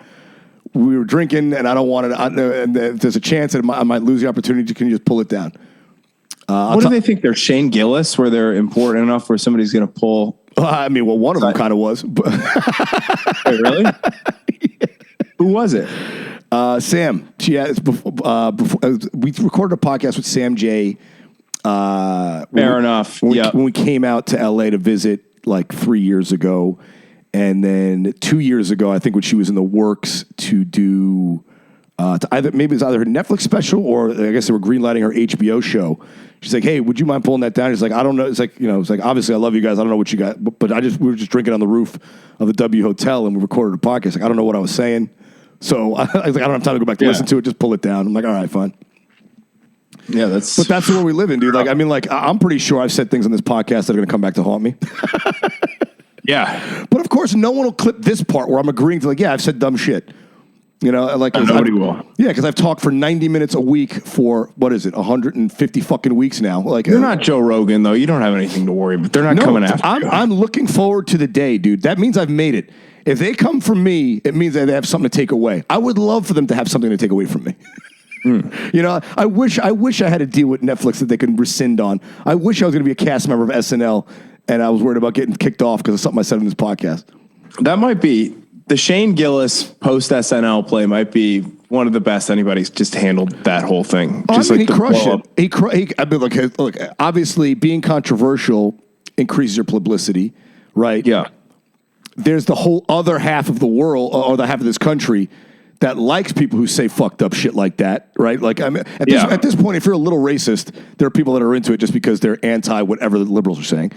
S1: we were drinking, and I don't want it. And there's a chance that I might lose the opportunity. Can you just pull it down?
S2: What do they think? They're Shane Gillis, where they're important enough where somebody's going to pull?
S1: One of them kind of was.
S2: Wait, really? Yeah. Who was it?
S1: Sam. She has, before, we recorded a podcast with Sam J.
S2: Fair enough.
S1: When we came out to LA to visit 3 years ago, and then 2 years ago, I think when she was in the works to do maybe it's either her Netflix special or I guess they were greenlighting her HBO show. She's like, hey, would you mind pulling that down? He's like, I don't know. It's like, obviously I love you guys. I don't know what you got, but we were just drinking on the roof of the W Hotel and we recorded a podcast. Like, I don't know what I was saying. So I was like, I don't have time to go back to listen to it. Just pull it down. I'm like, all right, fine.
S2: Yeah,
S1: but that's the world we live in, dude. I'm pretty sure I've said things on this podcast that are going to come back to haunt me.
S2: Yeah.
S1: But of course, no one will clip this part where I'm agreeing to I've said dumb shit. You know, like
S2: nobody will.
S1: Yeah, because I've talked for 90 minutes a week for, what is it, 150 fucking weeks now. Like,
S2: you're not Joe Rogan, though. You don't have anything to worry about. They're not coming after you.
S1: I'm looking forward to the day, dude. That means I've made it. If they come for me, it means that they have something to take away. I would love for them to have something to take away from me. You know, I wish I had a deal with Netflix that they could rescind on. I wish I was going to be a cast member of SNL, and I was worried about getting kicked off because of something I said on this podcast.
S2: That might be the Shane Gillis post SNL play. Might be one of the best anybody's just handled that whole thing. Just
S1: he crushed it. I mean, look, obviously, being controversial increases your publicity, right?
S2: Yeah.
S1: There's the whole other half of the world, or the half of this country, that likes people who say fucked up shit like that, right? Like, I mean, at this point, if you're a little racist, there are people that are into it just because they're anti whatever the liberals are saying.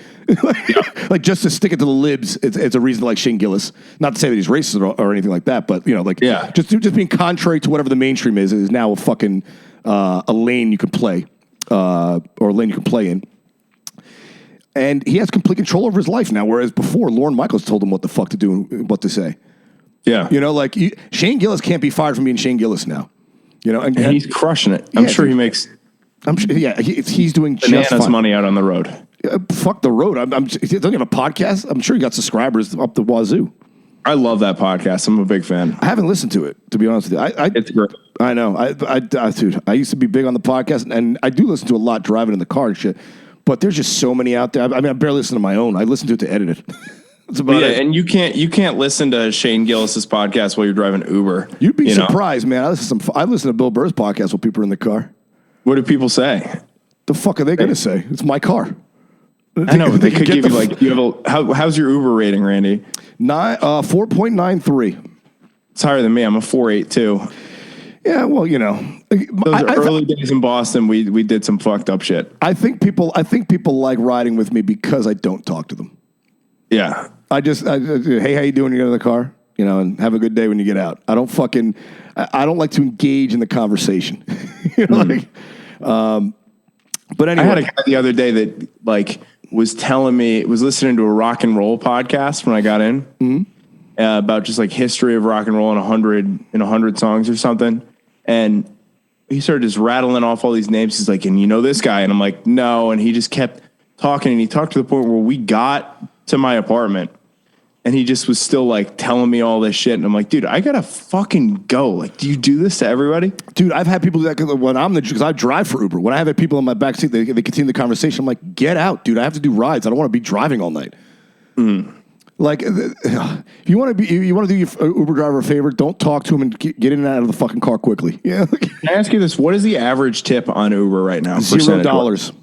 S1: Like, just to stick it to the libs, it's a reason to like Shane Gillis. Not to say that he's racist or anything like that, but, you know, like, just being contrary to whatever the mainstream is now a fucking a lane you can play, or a lane you can play in. And he has complete control over his life now, whereas before, Lorne Michaels told him what the fuck to do and what to say.
S2: Yeah.
S1: You know, like, Shane Gillis can't be fired from being Shane Gillis now. You know, and
S2: he's crushing it. I'm sure he makes
S1: he's doing
S2: bananas
S1: just fine.
S2: money out on the road.
S1: Fuck the road. Doesn't he have a podcast? I'm sure he got subscribers up the wazoo.
S2: I love that podcast. I'm a big fan.
S1: I haven't listened to it, to be honest with you.
S2: It's great.
S1: I know. Dude, I used to be big on the podcast, and I do listen to a lot driving in the car and shit. But there's just so many out there. I mean, I barely listen to my own. I listen to it to edit it. That's about it.
S2: And you can't listen to Shane Gillis's podcast while you're driving Uber.
S1: You'd be surprised, man. I listen to Bill Burr's podcast while people are in the car.
S2: What do people say?
S1: The fuck are they going to say? It's my car.
S2: I know, but they could give you like, how's your Uber rating, Randy?
S1: 4.93.
S2: It's higher than me. I'm a 4.82.
S1: Yeah, well, you know,
S2: those early days in Boston, we did some fucked up shit.
S1: I think people like riding with me because I don't talk to them.
S2: Yeah,
S1: hey, how you doing? You get in the car, you know, and have a good day when you get out. I don't like to engage in the conversation. You know, but anyway,
S2: I had a guy the other day that like was listening to a rock and roll podcast when I got in about just like history of rock and roll in 100 songs or something. And he started just rattling off all these names. He's like, and you know this guy? And I'm like, no. And he just kept talking, and he talked to the point where we got to my apartment, and he just was still like telling me all this shit. And I'm like, dude, I gotta fucking go. Like, do you do this to everybody? Dude,
S1: I've had people do that because I drive for Uber. When I have people in my backseat, they continue the conversation. I'm like, get out, dude. I have to do rides. I don't want to be driving all night. Like, if you want to do your Uber driver a favor, don't talk to him and get in and out of the fucking car quickly. Yeah.
S2: Can I ask you this? What is the average tip on Uber right now?
S1: $0.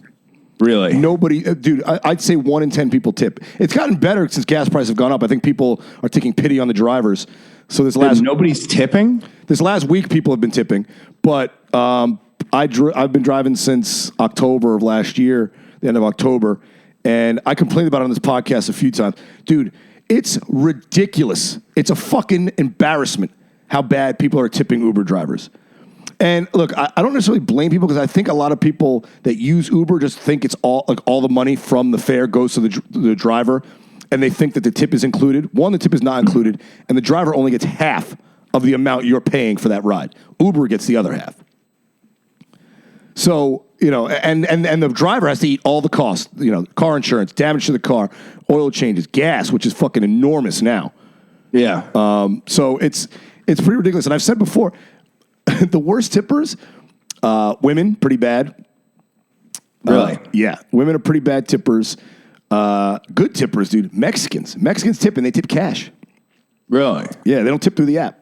S2: Really?
S1: Nobody, dude, I'd say 1 in 10 people tip. It's gotten better since gas prices have gone up. I think people are taking pity on the drivers. So
S2: nobody's tipping?
S1: This last week, people have been tipping. But I've been driving since October of last year, the end of October. And I complained about it on this podcast a few times. Dude, it's ridiculous. It's a fucking embarrassment how bad people are tipping Uber drivers. And look, I don't necessarily blame people because I think a lot of people that use Uber just think it's all the money from the fare goes to the driver, and they think that the tip is included. One, the tip is not included, and the driver only gets half of the amount you're paying for that ride. Uber gets the other half. So, you know, and the driver has to eat all the costs, you know, car insurance, damage to the car, oil changes, gas, which is fucking enormous now.
S2: Yeah.
S1: So it's pretty ridiculous. And I've said before, the worst tippers, women, pretty bad.
S2: Really?
S1: Yeah. Women are pretty bad tippers. Good tippers, dude. Mexicans tip, and they tip cash.
S2: Really?
S1: Yeah, they don't tip through the app.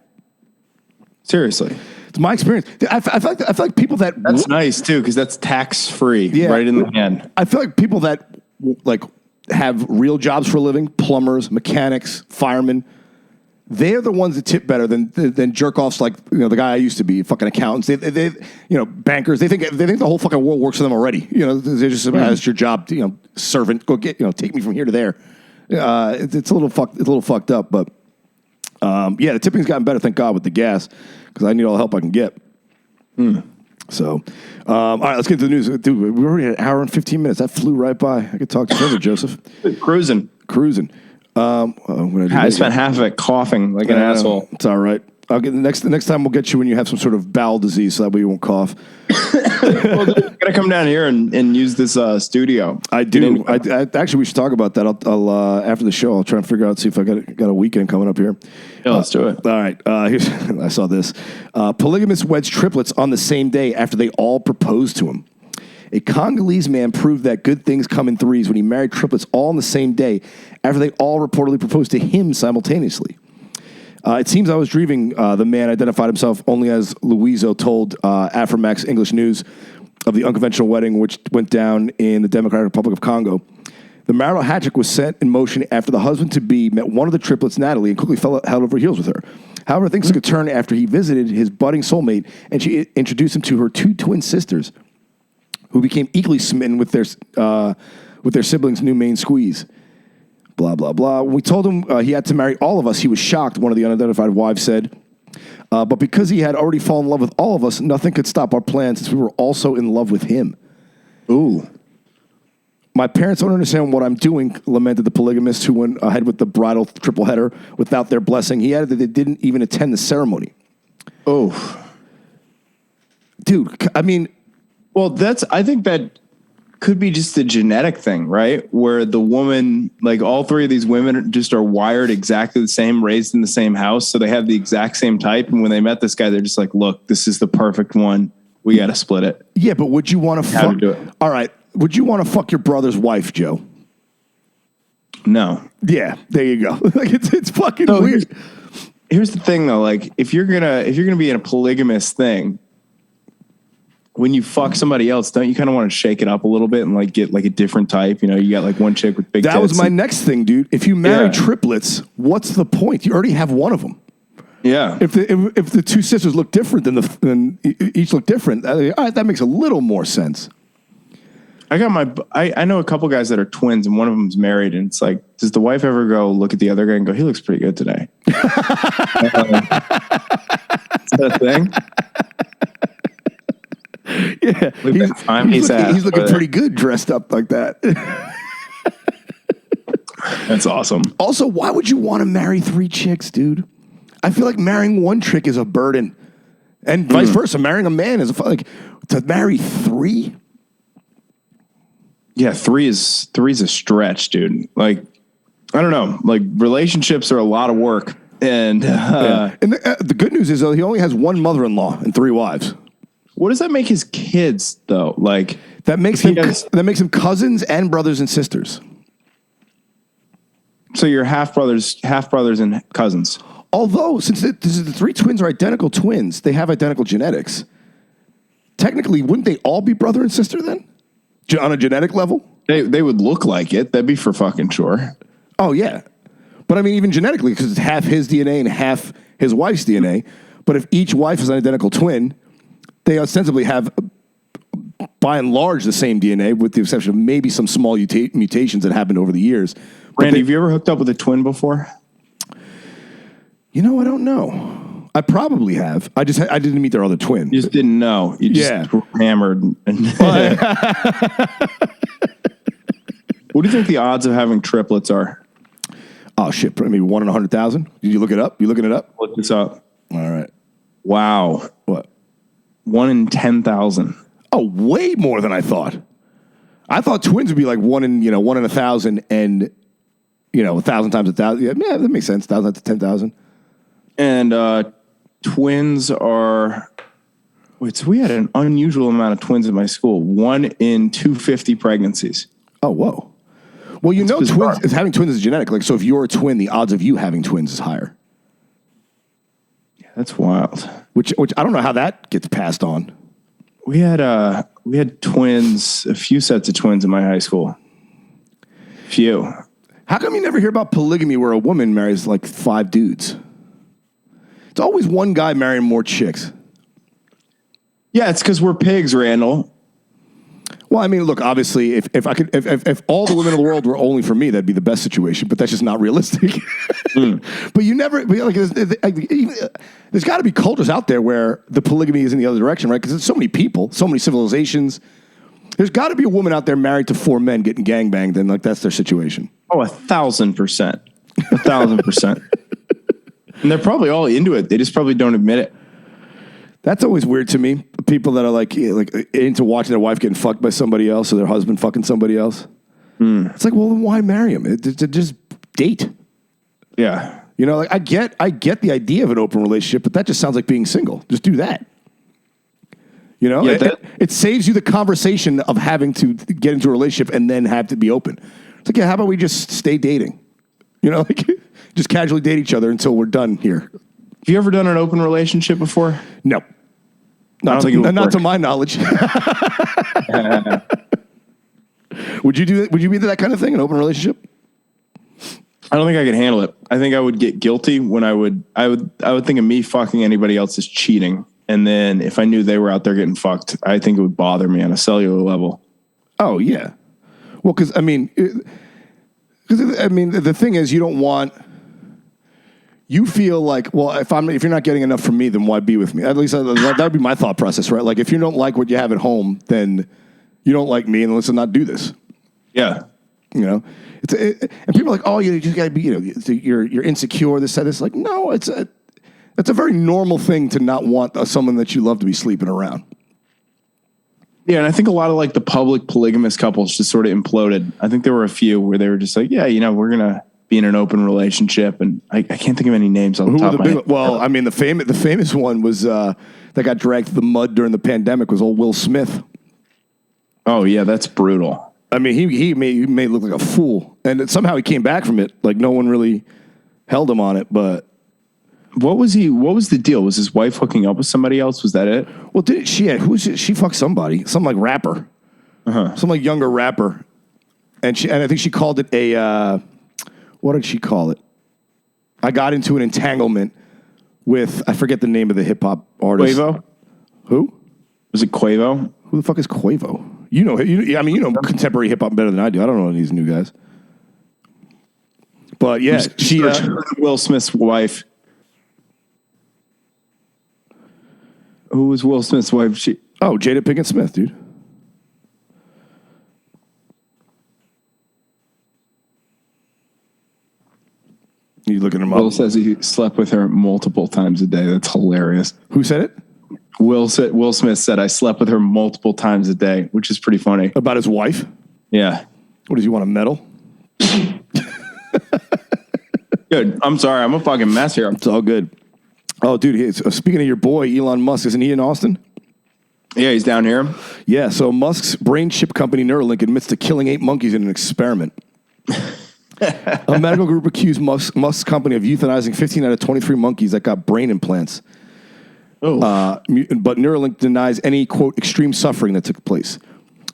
S2: Seriously?
S1: It's my experience. I feel like people that...
S2: That's nice, too, because that's tax-free, right in the hand.
S1: I feel like people that, like, have real jobs for a living, plumbers, mechanics, firemen, they're the ones that tip better than jerk-offs like, you know, the guy I used to be, fucking accountants. They you know, bankers, they think the whole fucking world works for them already. You know, they're just, it's your job, you know, servant, go get, you know, take me from here to there. It's a little fucked up, but... yeah, the tipping's gotten better, thank God, with the gas, because I need all the help I can get. So, all right, let's get to the news. Dude, we're already at an hour and 15 minutes. That flew right by. I could talk to you further, Joseph.
S2: Cruising.
S1: I
S2: spent half of it coughing like an asshole.
S1: It's all right. The next time we'll get you when you have some sort of bowel disease, so that way you won't cough.
S2: Well, you gotta come down here and use this studio.
S1: I do. Actually, we should talk about that. I'll after the show. I'll try and figure out, see if I got a weekend coming up here.
S2: Yeah, let's do it.
S1: All right. Here's, I saw this. Polygamist weds triplets on the same day after they all proposed to him. A Congolese man proved that good things come in threes when he married triplets all on the same day after they all reportedly proposed to him simultaneously. It seems I was dreaming. The man identified himself only as Luizo told Aframax English News of the unconventional wedding which went down in the Democratic Republic of Congo. The marital hat trick was set in motion after the husband-to-be met one of the triplets, Natalie, and quickly fell head over heels with her. However, things took a turn after he visited his budding soulmate, and she introduced him to her two twin sisters, who became equally smitten with their siblings' new main squeeze. Blah, blah, blah. When we told him he had to marry all of us, he was shocked, one of the unidentified wives said. But because he had already fallen in love with all of us, nothing could stop our plans since we were also in love with him.
S2: Ooh.
S1: My parents don't understand what I'm doing, lamented the polygamist who went ahead with the bridal triple header without their blessing. He added that they didn't even attend the ceremony.
S2: Oh.
S1: Dude, I mean...
S2: Well, I think that could be just a genetic thing, right? Where the woman, like all three of these women just are wired exactly the same, raised in the same house. So they have the exact same type. And when they met this guy, they're just like, look, this is the perfect one. We got to split it.
S1: Yeah, but would you want to fuck?
S2: Do it.
S1: All right. Would you want to fuck your brother's wife, Joe?
S2: No.
S1: Yeah, there you go. Like it's fucking weird.
S2: Here's the thing though. Like if you're going to be in a polygamous thing, when you fuck somebody else, don't you kind of want to shake it up a little bit and like get like a different type? You know, you got like one chick with big tits.
S1: That was my next thing, dude. If you marry triplets, what's the point? You already have one of them.
S2: Yeah.
S1: If the two sisters look different, then each look different, all right, that makes a little more sense.
S2: I know a couple guys that are twins and one of them's married, and it's like, does the wife ever go look at the other guy and go, he looks pretty good today? Is that a thing?
S1: Yeah, he's looking pretty good dressed up like that.
S2: That's awesome.
S1: Also, why would you want to marry three chicks, dude? I feel like marrying one chick is a burden, and vice versa. Marrying a man is like to marry three.
S2: Yeah, three is a stretch, dude. Like, I don't know. Like, relationships are a lot of work, and
S1: and the good news is though he only has one mother-in-law and three wives.
S2: What does that make his kids though? Like
S1: that makes him cousins and brothers and sisters.
S2: So you're half brothers and cousins.
S1: Although since the three twins are identical twins, they have identical genetics. Technically, wouldn't they all be brother and sister then? On a genetic level?
S2: They would look like it. That'd be for fucking sure.
S1: Oh yeah, but I mean even genetically because it's half his DNA and half his wife's DNA. But if each wife is an identical twin, they ostensibly have, by and large, the same DNA, with the exception of maybe some small mutations that happened over the years.
S2: Randy, have you ever hooked up with a twin before?
S1: You know, I don't know. I probably have. I didn't meet their other twin.
S2: You just didn't know. You just were hammered. What do you think the odds of having triplets are?
S1: Oh, shit. Maybe 1 in 100,000? Did you look it up? You looking it up?
S2: Look this up.
S1: All right.
S2: Wow.
S1: What?
S2: 1 in 10,000.
S1: Oh, way more than I thought. I thought twins would be like 1 in 1,000 and 1,000 times 1,000. Yeah, that makes sense. 1,000 to 10,000.
S2: And twins are. Wait, so we had an unusual amount of twins at my school. 1 in 250 pregnancies.
S1: Oh, whoa. Well, having twins is genetic. Like, so if you're a twin, the odds of you having twins is higher.
S2: Yeah, that's wild.
S1: Which I don't know how that gets passed on.
S2: We had twins, a few sets of twins in my high school. Few.
S1: How come you never hear about polygamy where a woman marries like 5 dudes? It's always one guy marrying more chicks.
S2: Yeah, it's because we're pigs, Randall.
S1: Well, I mean, look, obviously, if all the women in the world were only for me, that'd be the best situation. But that's just not realistic. But you never, there's got to be cultures out there where the polygamy is in the other direction, right? Because there's so many people, so many civilizations. There's got to be a woman out there married to 4 men getting gangbanged, and like that's their situation.
S2: Oh, 1,000%. 1,000%. And they're probably all into it. They just probably don't admit it.
S1: That's always weird to me. People that are like into watching their wife getting fucked by somebody else or their husband fucking somebody else. It's like, well, then why marry him? Just date.
S2: Yeah.
S1: You know, like I get the idea of an open relationship, but that just sounds like being single. Just do that. You know, it saves you the conversation of having to get into a relationship and then have to be open. It's like, yeah, how about we just stay dating? You know, like just casually date each other until we're done here.
S2: Have you ever done an open relationship before?
S1: No. Not to my knowledge. Would you do it? Would you be into that kind of thing, an open relationship?
S2: I don't think I could handle it. I think I would get guilty when I would think of me fucking anybody else as cheating. And then if I knew they were out there getting fucked, I think it would bother me on a cellular level.
S1: Oh yeah. Well, because the thing is, you don't want. You feel like, well, if you're not getting enough from me, then why be with me? At least that would be my thought process, right? Like, if you don't like what you have at home, then you don't like me, and let's not do this.
S2: Yeah,
S1: you know, and people are like, oh, you just gotta be, you're insecure. This. Like, no, it's a very normal thing to not want someone that you love to be sleeping around.
S2: Yeah, and I think a lot of like the public polygamous couples just sort of imploded. I think there were a few where they were just like, yeah, we're gonna be in an open relationship, and I can't think of any names on the top of my head.
S1: Well, I mean, the famous one was that got dragged through the mud during the pandemic was old Will Smith.
S2: Oh yeah, that's brutal.
S1: I mean, he made look like a fool, and somehow he came back from it. Like no one really held him on it. But
S2: what was the deal? Was his wife hooking up with somebody else? Was that it?
S1: Well, she fucked somebody, some like rapper, some like younger rapper, and I think she called it a. What did she call it? I got into an entanglement with, I forget the name of the hip hop artist.
S2: Quavo?
S1: Who?
S2: Was it Quavo?
S1: Who the fuck is Quavo? You know contemporary hip hop better than I do. I don't know these new guys. But yeah, she
S2: Will Smith's wife. Who was Will Smith's wife?
S1: Jada Pinkett Smith, dude. You looking him up?
S2: Will says he slept with her multiple times a day. That's hilarious.
S1: Who said it?
S2: Will Smith said, I slept with her multiple times a day, which is pretty funny.
S1: About his wife?
S2: Yeah.
S1: What, does he want a medal?
S2: Good. I'm sorry. I'm a fucking mess here.
S1: It's all good. Oh, dude, speaking of your boy, Elon Musk, isn't he in Austin?
S2: Yeah, he's down here.
S1: Yeah, so Musk's brain chip company Neuralink admits to killing 8 monkeys in an experiment. A medical group accused Musk's company of euthanizing 15 out of 23 monkeys that got brain implants. But Neuralink denies any, quote, extreme suffering that took place.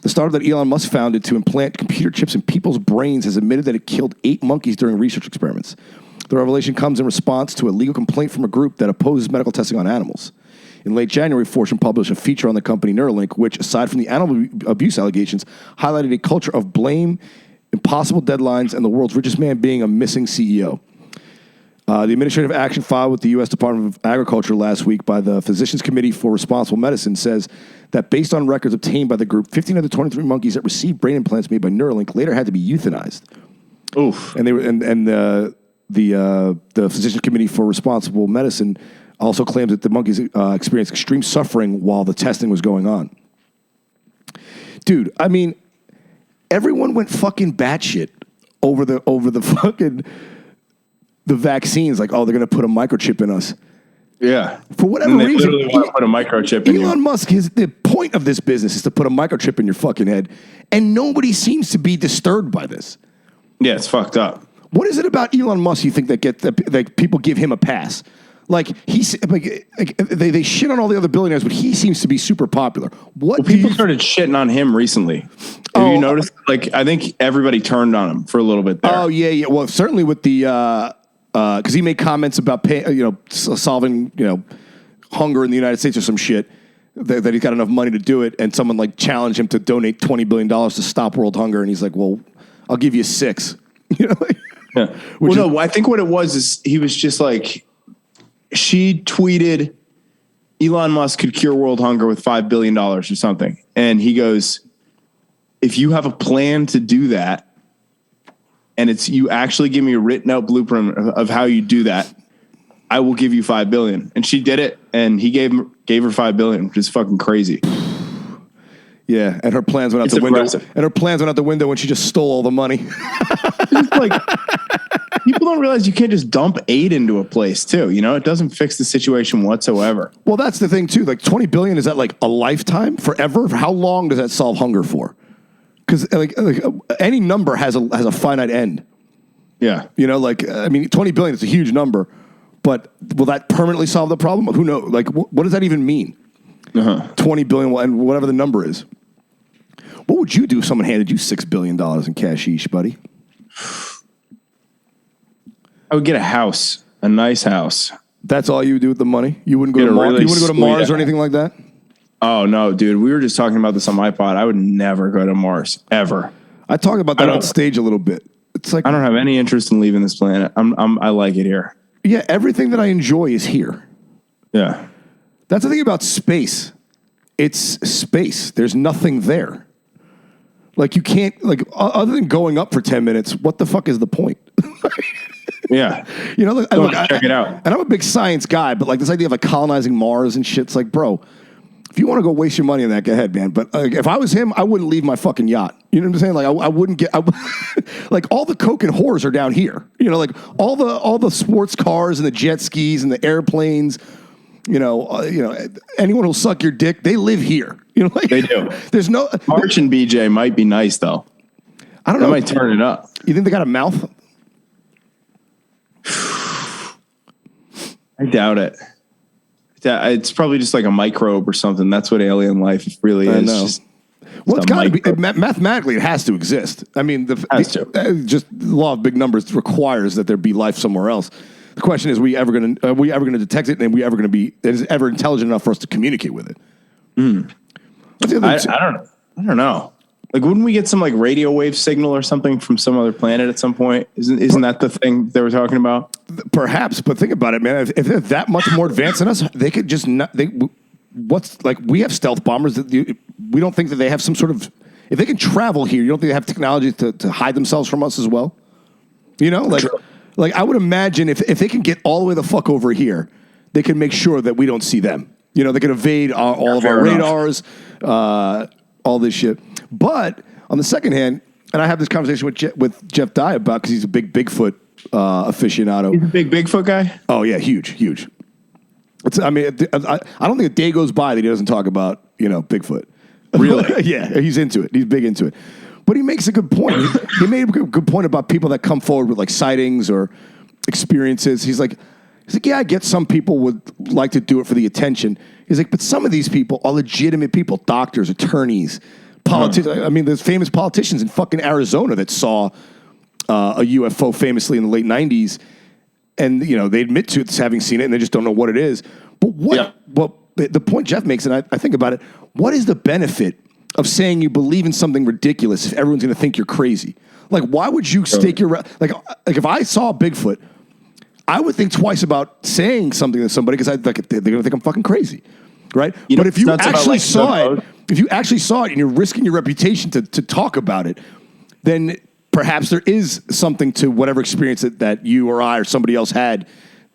S1: The startup that Elon Musk founded to implant computer chips in people's brains has admitted that it killed 8 monkeys during research experiments. The revelation comes in response to a legal complaint from a group that opposes medical testing on animals. In late January, Fortune published a feature on the company Neuralink, which, aside from the animal abuse allegations, highlighted a culture of blame, impossible deadlines, and the world's richest man being a missing CEO. The administrative action filed with the U.S. Department of Agriculture last week by the Physicians Committee for Responsible Medicine says that based on records obtained by the group, 15 of the 23 monkeys that received brain implants made by Neuralink later had to be euthanized.
S2: Oof.
S1: And they were, and the Physicians Committee for Responsible Medicine also claims that the monkeys experienced extreme suffering while the testing was going on. Dude, I mean, everyone went fucking batshit over the fucking the vaccines. Like, oh, they're going to put a microchip in us.
S2: Yeah.
S1: For whatever reason,
S2: literally want to put a microchip in you.
S1: Elon Musk, the point of this business is to put a microchip in your fucking head, and nobody seems to be disturbed by this.
S2: Yeah, it's fucked up.
S1: What is it about Elon Musk you think that people give him a pass? Like they shit on all the other billionaires, but he seems to be super popular.
S2: People started shitting on him recently. Have you noticed? Like, I think everybody turned on him for a little bit there.
S1: Oh yeah. Well, certainly with the because he made comments about solving hunger in the United States or some shit that he's got enough money to do it, and someone like challenged him to donate $20 billion to stop world hunger, and he's like, "Well, I'll give you 6."
S2: Yeah. I think what it was is he was just like. She tweeted Elon Musk could cure world hunger with $5 billion or something. And he goes, if you have a plan to do that, and you actually give me a written out blueprint of how you do that, I will give you $5 billion. And she did it, and he gave her $5 billion, which is fucking crazy.
S1: Yeah, and her plans went out the window. And her plans went out the window when she just stole all the money.
S2: Like, people don't realize you can't just dump aid into a place too. You know, it doesn't fix the situation whatsoever.
S1: Well, that's the thing too. Like 20 billion, is that like a lifetime, forever? How long does that solve hunger for? Because like any number has a finite end.
S2: Yeah,
S1: you know, like I mean, 20 billion is a huge number, but will that permanently solve the problem? Who knows? Like, what does that even mean? 20 billion and whatever the number is. What would you do if someone handed you $6 billion in cashish, buddy?
S2: I would get a house, a nice house.
S1: That's all you would do with the money? You wouldn't go to Mars? You wouldn't go to Mars or anything like that?
S2: Oh, no, dude. We were just talking about this on my pod. I would never go to Mars, ever.
S1: I talk about that on stage a little bit. It's like
S2: I don't have any interest in leaving this planet. I like it here.
S1: Yeah, everything that I enjoy is here.
S2: Yeah.
S1: That's the thing about space. It's space. There's nothing there. Like you can't, like, other than going up for 10 minutes, what the fuck is the point?
S2: Yeah.
S1: You know,
S2: check it out.
S1: And I'm a big science guy, but like this idea of like colonizing Mars and shit's like, bro, if you want to go waste your money on that, go ahead, man. But if I was him, I wouldn't leave my fucking yacht. You know what I'm saying? Like I wouldn't get, like all the coke and whores are down here. You know, like all the sports cars and the jet skis and the airplanes. You know, anyone who'll suck your dick, they live here. You know, like,
S2: they do.
S1: There's no
S2: March and BJ might be nice though.
S1: I don't know.
S2: They might turn it up.
S1: You think they got a mouth?
S2: I doubt it. It's probably just like a microbe or something. That's what alien life really is. Just,
S1: well, it's got to be mathematically. It has to exist. I mean, just the law of big numbers requires that there be life somewhere else. The question is, are we ever going to detect it, and is it ever intelligent enough for us to communicate with it?
S2: I don't know. Like, wouldn't we get some like radio wave signal or something from some other planet at some point? Isn't that the thing they were talking about?
S1: Perhaps, but think about it, man. If they're that much more advanced than us, they could just not. We have stealth bombers that we don't think that they have some sort of. If they can travel here, you don't think they have technology to hide themselves from us as well? You know, like. True. Like, I would imagine if they can get all the way the fuck over here, they can make sure that we don't see them. You know, they can evade all of our radars, all this shit. But on the second hand, and I have this conversation with Jeff Dye about, because he's a big Bigfoot aficionado.
S2: He's a big Bigfoot guy?
S1: Oh, yeah, huge. I don't think a day goes by that he doesn't talk about, Bigfoot.
S2: Really?
S1: Yeah, he's into it. He's big into it. But he makes a good point. He made a good point about people that come forward with like sightings or experiences. He's like, yeah, I get some people would like to do it for the attention. He's like, but some of these people are legitimate people, doctors, attorneys, politicians. I mean, there's famous politicians in fucking Arizona that saw a UFO famously in the late 90s. And, they admit to having seen it and they just don't know what it is. But the point Jeff makes, and I think about it, what is the benefit of saying you believe in something ridiculous if everyone's going to think you're crazy? Like, why would you stake your... Like if I saw Bigfoot, I would think twice about saying something to somebody because they're going to think I'm fucking crazy, right? But if you actually saw it and you're risking your reputation to talk about it, then perhaps there is something to whatever experience that you or I or somebody else had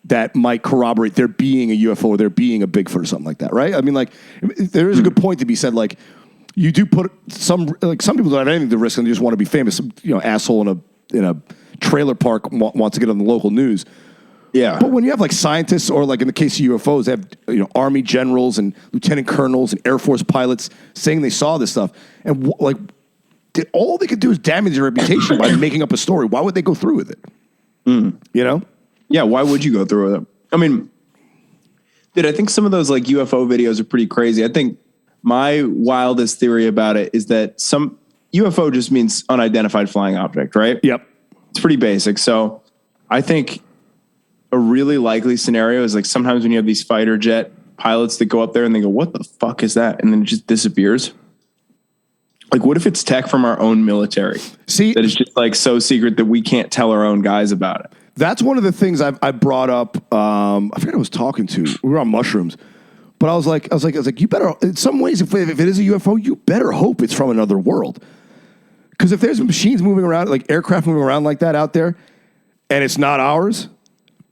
S1: that might corroborate there being a UFO or there being a Bigfoot or something like that, right? I mean, like, there is a good point to be said, like, you do put some people don't have anything to risk and they just want to be famous. Some, asshole in a trailer park wants to get on the local news.
S2: Yeah.
S1: But when you have like scientists or like in the case of UFOs, they have Army generals and lieutenant colonels and Air Force pilots saying they saw this stuff, and all they could do is damage their reputation by making up a story. Why would they go through with it?
S2: Yeah. Why would you go through with it? I mean, dude, I think some of those like UFO videos are pretty crazy. I think my wildest theory about it is that some UFO just means unidentified flying object, right?
S1: Yep.
S2: It's pretty basic. So I think a really likely scenario is like sometimes when you have these fighter jet pilots that go up there and they go, what the fuck is that? And then it just disappears. Like, what if it's tech from our own military?
S1: See,
S2: that is just like so secret that we can't tell our own guys about it.
S1: That's one of the things I brought up. I forget who I was talking to. We were on mushrooms. But I was like, you better, in some ways, if it is a UFO, you better hope it's from another world. Because if there's machines moving around, like aircraft moving around like that out there, and it's not ours,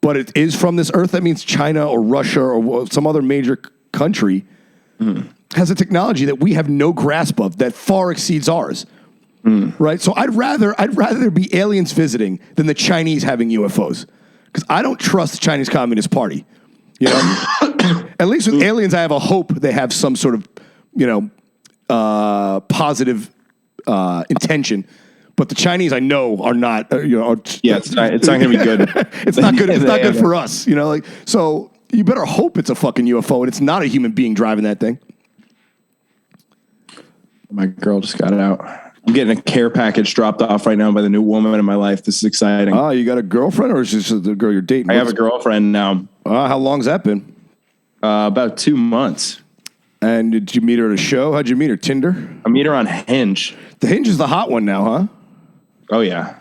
S1: but it is from this Earth, that means China or Russia or some other major country has a technology that we have no grasp of that far exceeds ours. Right? So I'd rather there be aliens visiting than the Chinese having UFOs. Because I don't trust the Chinese Communist Party. You know? At least with aliens, I have a hope they have some sort of, positive intention. But the Chinese, I know, are not.
S2: It's not going to be good.
S1: It's not good. It's not good for us. So you better hope it's a fucking UFO and it's not a human being driving that thing.
S2: My girl just got out. I'm getting a care package dropped off right now by the new woman in my life. This is exciting.
S1: Oh, you got a girlfriend, or is this the girl you're dating?
S2: I have a girlfriend now.
S1: How long's that been?
S2: About 2 months.
S1: And did you meet her at a show? How'd you meet her? Tinder?
S2: I meet her on Hinge.
S1: The Hinge is the hot one now, huh?
S2: Oh, yeah.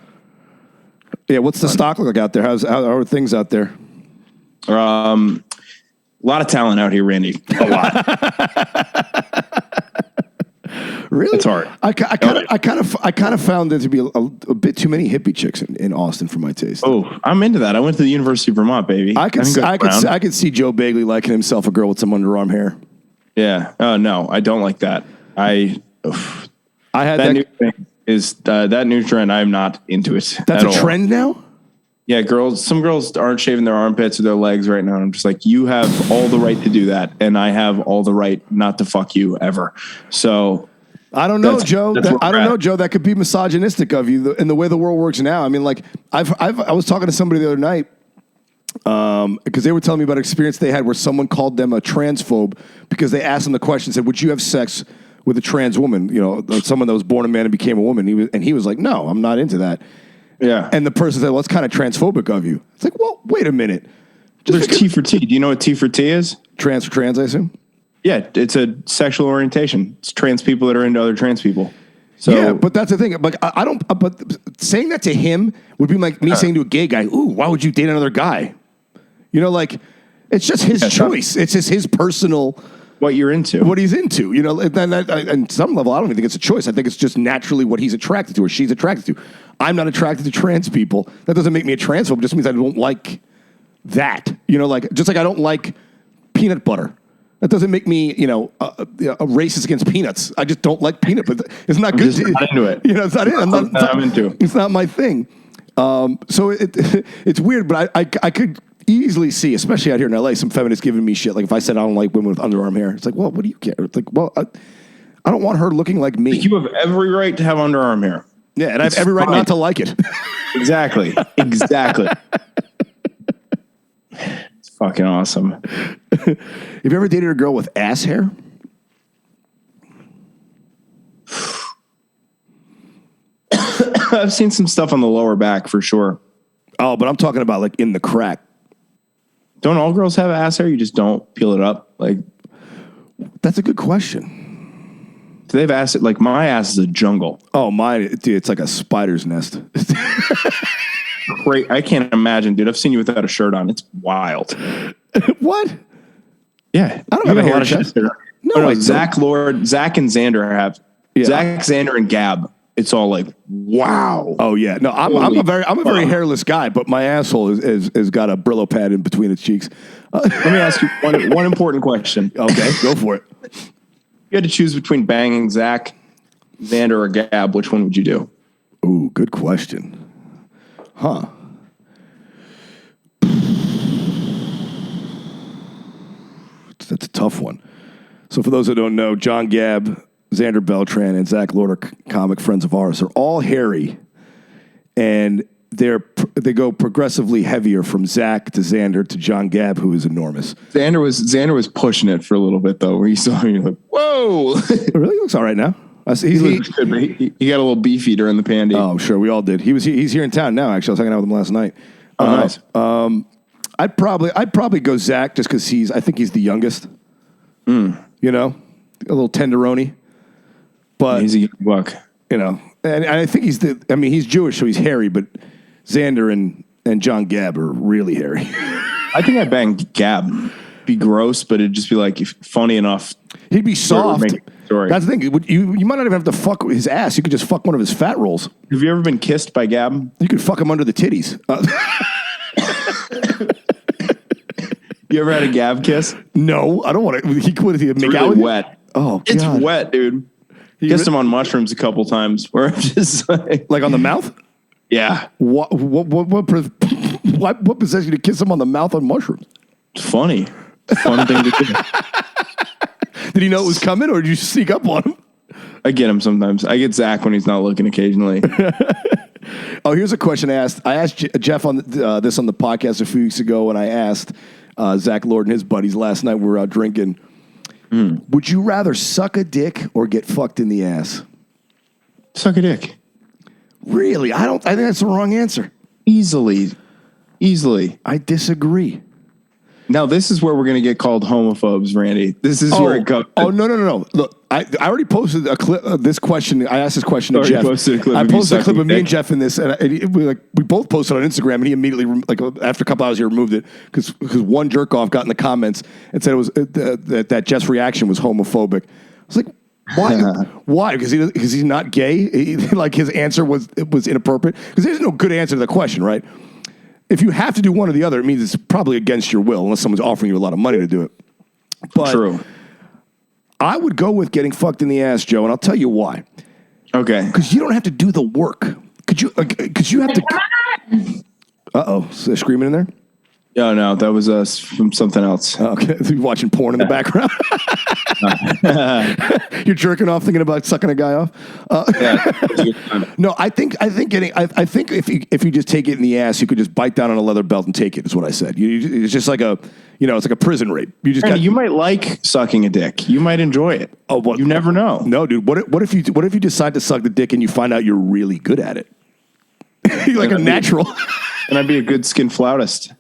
S1: Yeah, what's the stock look like out there? How are things out there?
S2: A lot of talent out here, Randy. A lot.
S1: Really?
S2: It's hard.
S1: I kind of found there to be a bit too many hippie chicks in Austin for my taste.
S2: Oh, I'm into that. I went to the University of Vermont, baby.
S1: I could see Joe Begley liking himself a girl with some underarm hair.
S2: Yeah. Oh no, I don't like that. I had that new thing is that new trend. I'm not into it.
S1: That's a trend now.
S2: Yeah, some girls aren't shaving their armpits or their legs right now. And I'm just like, you have all the right to do that, and I have all the right not to fuck you ever. So.
S1: I don't know, Joe. Joe. That could be misogynistic of you in the way the world works now. I mean, like I was talking to somebody the other night because they were telling me about an experience they had where someone called them a transphobe because they asked them the question, said, "Would you have sex with a trans woman? Someone that was born a man and became a woman?" He was like, "No, I'm not into that."
S2: Yeah.
S1: And the person said, "Well, it's kind of transphobic of you." It's like, well, wait a minute.
S2: There's T for T. Do you know what T for T is?
S1: Trans for trans, I assume.
S2: Yeah, it's a sexual orientation. It's trans people that are into other trans people. So
S1: yeah, but that's the thing. Like, I don't. But saying that to him would be like me saying to a gay guy, "Ooh, why would you date another guy?" It's just his choice. It's just his personal
S2: what you're into,
S1: what he's into. And some level, I don't even think it's a choice. I think it's just naturally what he's attracted to or she's attracted to. I'm not attracted to trans people. That doesn't make me a transphobe. It just means I don't like that. Just like I don't like peanut butter. That doesn't make me, a racist against peanuts. I just don't like peanut butter. It's not good.
S2: I'm not into it.
S1: It's not it.
S2: I'm into.
S1: It's not my thing. So it's weird, but I could easily see, especially out here in LA, some feminists giving me shit. Like if I said I don't like women with underarm hair, it's like, well, what do you care? It's like, well, I don't want her looking like me.
S2: You have every right to have underarm hair.
S1: Yeah, and I have every right not to like it.
S2: Exactly. It's fucking awesome.
S1: Have you ever dated a girl with ass hair?
S2: I've seen some stuff on the lower back for sure.
S1: Oh, but I'm talking about like in the crack.
S2: Don't all girls have ass hair? You just don't peel it up? Like,
S1: that's a good question.
S2: Do they have ass? Like my ass is a jungle.
S1: Oh, mine, dude, it's like a spider's nest.
S2: Great. I can't imagine, dude. I've seen you without a shirt on. It's wild.
S1: What?
S2: Yeah.
S1: I don't have a hair chest.
S2: No, Zach and Xander have. Yeah. Zach, Xander, and Gab. It's all like, wow.
S1: Oh yeah. No, I'm a very hairless guy, but my asshole has got a Brillo pad in between its cheeks.
S2: Let me ask you one important question.
S1: Okay, go for it.
S2: If you had to choose between banging Zach, Xander, or Gab, which one would you do?
S1: Ooh, good question. Huh. That's a tough one. So for those that don't know, John Gab, Xander Beltran, and Zach Lord are comic friends of ours. They're all hairy, and they go progressively heavier from Zach to Xander to John Gab, who is enormous.
S2: Xander was pushing it for a little bit though, where you saw him, you're like, whoa.
S1: It really looks all right now.
S2: He looks good, but he got a little beefy during the pandy.
S1: Oh, sure, we all did. He's here in town now. Actually, I was hanging out with him last night.
S2: Oh, nice.
S1: I'd probably go Zach just because I think he's the youngest. A little tenderoni. But
S2: he's a young buck.
S1: And I think he's Jewish, so he's hairy, but Xander and John Gab are really hairy.
S2: I think I'd bang Gab. Be gross, but it'd just be like funny enough.
S1: He'd be soft. That's the thing. You might not even have to fuck his ass. You could just fuck one of his fat rolls.
S2: Have you ever been kissed by Gab?
S1: You could fuck him under the titties.
S2: You ever had a Gav kiss?
S1: No, I don't want to. He would make
S2: It's
S1: out
S2: really
S1: with you?
S2: wet.
S1: Oh,
S2: It's
S1: God.
S2: wet, dude. Kissed him on mushrooms a couple times where I'm just
S1: like on the mouth?
S2: Yeah.
S1: What possessed you to kiss him on the mouth on mushrooms?
S2: It's funny. Fun thing to do.
S1: Did he know it was coming, or did you sneak up on him?
S2: I get him sometimes. I get Zach when he's not looking occasionally.
S1: Oh, here's a question I asked. I asked Jeff on this on the podcast a few weeks ago, and I asked Zach Lord and his buddies last night. We were out drinking. Would you rather suck a dick or get fucked in the ass?
S2: Suck a dick.
S1: Really? I think that's the wrong answer.
S2: Easily.
S1: I disagree.
S2: Now, this is where we're going to get called homophobes, Randy. This is where it goes.
S1: Oh, no. Look, I already posted a clip of this question. I asked this question to Jeff.
S2: I posted
S1: a clip of me and Jeff in this, and we both posted on Instagram, and he immediately, after a couple hours, he removed it because one jerk off got in the comments and said it was that Jeff's reaction was homophobic. I was like, why? Why? Because he's not gay. His answer was inappropriate. Because there's no good answer to the question, right? If you have to do one or the other, it means it's probably against your will, unless someone's offering you a lot of money to do it. But
S2: true.
S1: I would go with getting fucked in the ass, Joe, and I'll tell you why.
S2: Okay.
S1: Because you don't have to do the work. Because you have to. Uh-oh. Is there screaming in there?
S2: No, that was us from something else.
S1: Okay. You're watching porn in the background. You're jerking off, thinking about sucking a guy off. No, I think if you just take it in the ass, you could just bite down on a leather belt and take it. Is what I said. It's just like it's like a prison rape. You
S2: might like sucking a dick. You might enjoy it.
S1: Oh, what?
S2: You never know.
S1: No, dude. What if you decide to suck the dick and you find out you're really good at it? You're like a natural.
S2: And I'd be a good skin flautist.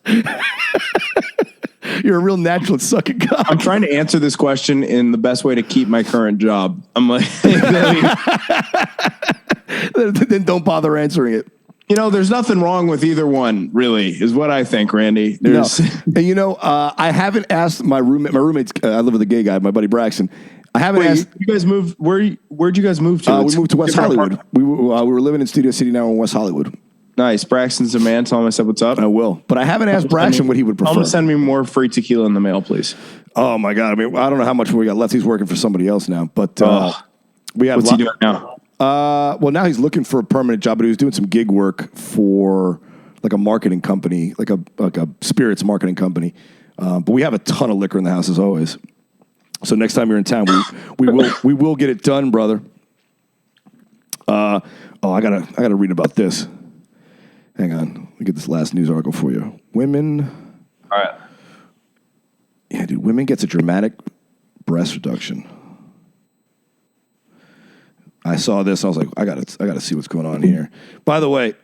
S1: You're a real natural at sucking cock.
S2: I'm trying to answer this question in the best way to keep my current job. I'm like,
S1: then don't bother answering it.
S2: There's nothing wrong with either one, really, is what I think, Randy.
S1: No. And I haven't asked my roommate. My roommate's I live with a gay guy, my buddy Braxton. I haven't asked.
S2: You guys moved. Where'd you guys move to?
S1: We moved to West Hollywood. We were living in Studio City, now in West Hollywood.
S2: Nice. Braxton's a man. Tell him I said what's up.
S1: I will. But I haven't asked Braxton what he would prefer.
S2: Tell him to send me more free tequila in the mail, please.
S1: Oh, my God. I mean, I don't know how much we got left. He's working for somebody else now. But we have.
S2: What's he doing now?
S1: Well, now he's looking for a permanent job, but he was doing some gig work for like a marketing company, like a spirits marketing company. But we have a ton of liquor in the house, as always. So next time you're in town, we will get it done, brother. I gotta read about this. Hang on. Let me get this last news article for you. Women.
S2: All right.
S1: Yeah, dude. Women gets a dramatic breast reduction. I saw this. I was like, I gotta see what's going on here. By the way,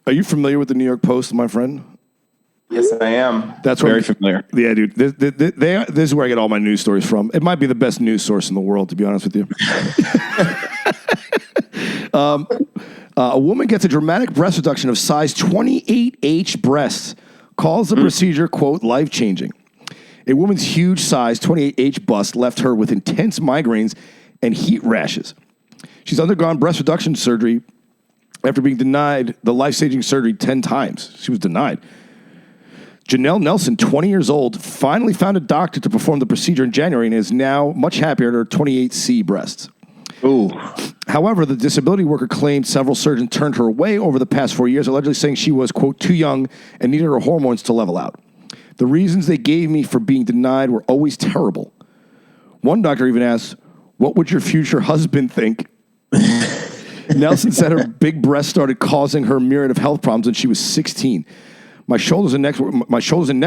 S1: are you familiar with the New York Post, my friend?
S2: Yes, I am.
S1: That's
S2: very familiar.
S1: Yeah, dude. This is where I get all my news stories from. It might be the best news source in the world, to be honest with you. A woman gets a dramatic breast reduction of size 28H breasts, calls the procedure, quote, life-changing. A woman's huge size 28H bust left her with intense migraines and heat rashes. She's undergone breast reduction surgery after being denied the life-saving surgery 10 times. She was denied. Janelle Nelson, 20 years old, finally found a doctor to perform the procedure in January and is now much happier at her 28C breasts.
S2: Ooh.
S1: However, the disability worker claimed several surgeons turned her away over the past 4 years, allegedly saying she was, quote, too young and needed her hormones to level out. The reasons they gave me for being denied were always terrible. One doctor even asked, what would your future husband think? Nelson said her big breast started causing her a myriad of health problems when she was 16. My shoulders and neck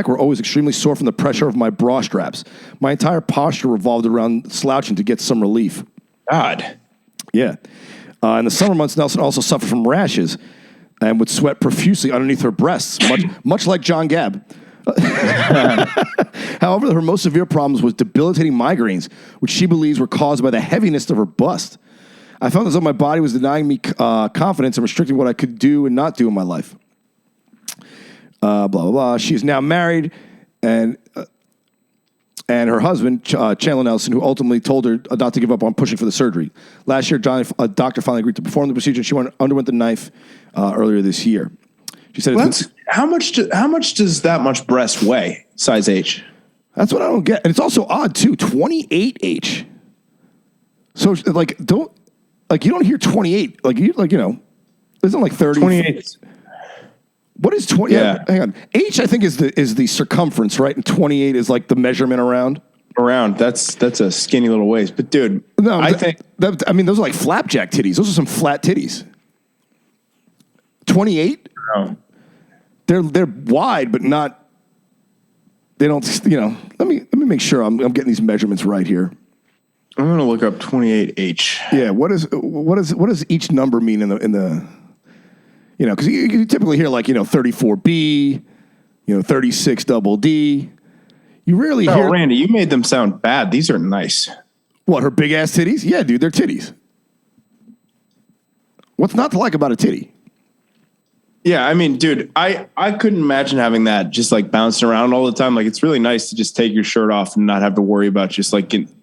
S1: were always extremely sore from the pressure of my bra straps. My entire posture revolved around slouching to get some relief.
S2: God.
S1: Yeah. In the summer months, Nelson also suffered from rashes and would sweat profusely underneath her breasts, much like John Gabb. However, her most severe problems was debilitating migraines, which she believes were caused by the heaviness of her bust. I felt as though my body was denying me confidence and restricting what I could do and not do in my life. Blah, blah, blah. She is now married, and her husband, Chandler Nelson, who ultimately told her not to give up on pushing for the surgery. Last year, a doctor finally agreed to perform the procedure. She underwent the knife earlier this year. She said,
S2: how much does that much breast weigh? size H.
S1: That's what I don't get. And it's also odd too. 28H. So like you don't hear 28 isn't like 30.
S2: 28.
S1: What is 20? Yeah. Hang on. H I think is the circumference, right? And 28 is like the measurement around.
S2: That's a skinny little waist. But dude,
S1: no, I think those are like flapjack titties. Those are some flat titties. 28?
S2: No.
S1: They're wide, but not. They don't. Let me make sure I'm getting these measurements right here.
S2: I'm gonna look up 28H.
S1: Yeah. What does each number mean in the because you typically hear like 34B, 36 double D. You rarely hear.
S2: Randy, you made them sound bad. These are nice.
S1: What, her big ass titties? Yeah, dude, they're titties. What's not to like about a titty?
S2: Yeah, I mean, dude, I couldn't imagine having that just like bouncing around all the time. Like, it's really nice to just take your shirt off and not have to worry about just like getting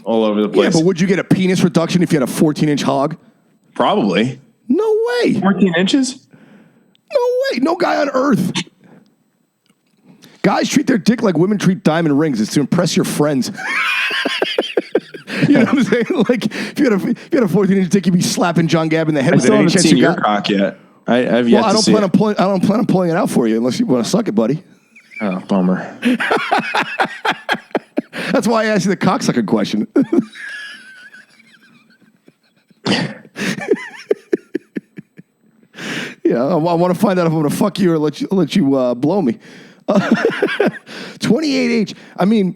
S2: all over the place.
S1: Yeah, but would you get a penis reduction if you had a 14-inch hog?
S2: Probably.
S1: No way.
S2: 14 inches?
S1: No way. No guy on earth. Guys treat their dick like women treat diamond rings. It's to impress your friends. You know what I'm saying? Like, if you had a 14-inch dick, you'd be slapping John Gab in the head with it.
S2: I still haven't seen your cock yet. I've yet to see it. I
S1: don't plan on pulling it out for you unless you want to suck it, buddy.
S2: Oh, bummer.
S1: That's why I asked you the cocksucker question. Yeah, I want to find out if I'm going to fuck you or let you blow me. 28H. I mean,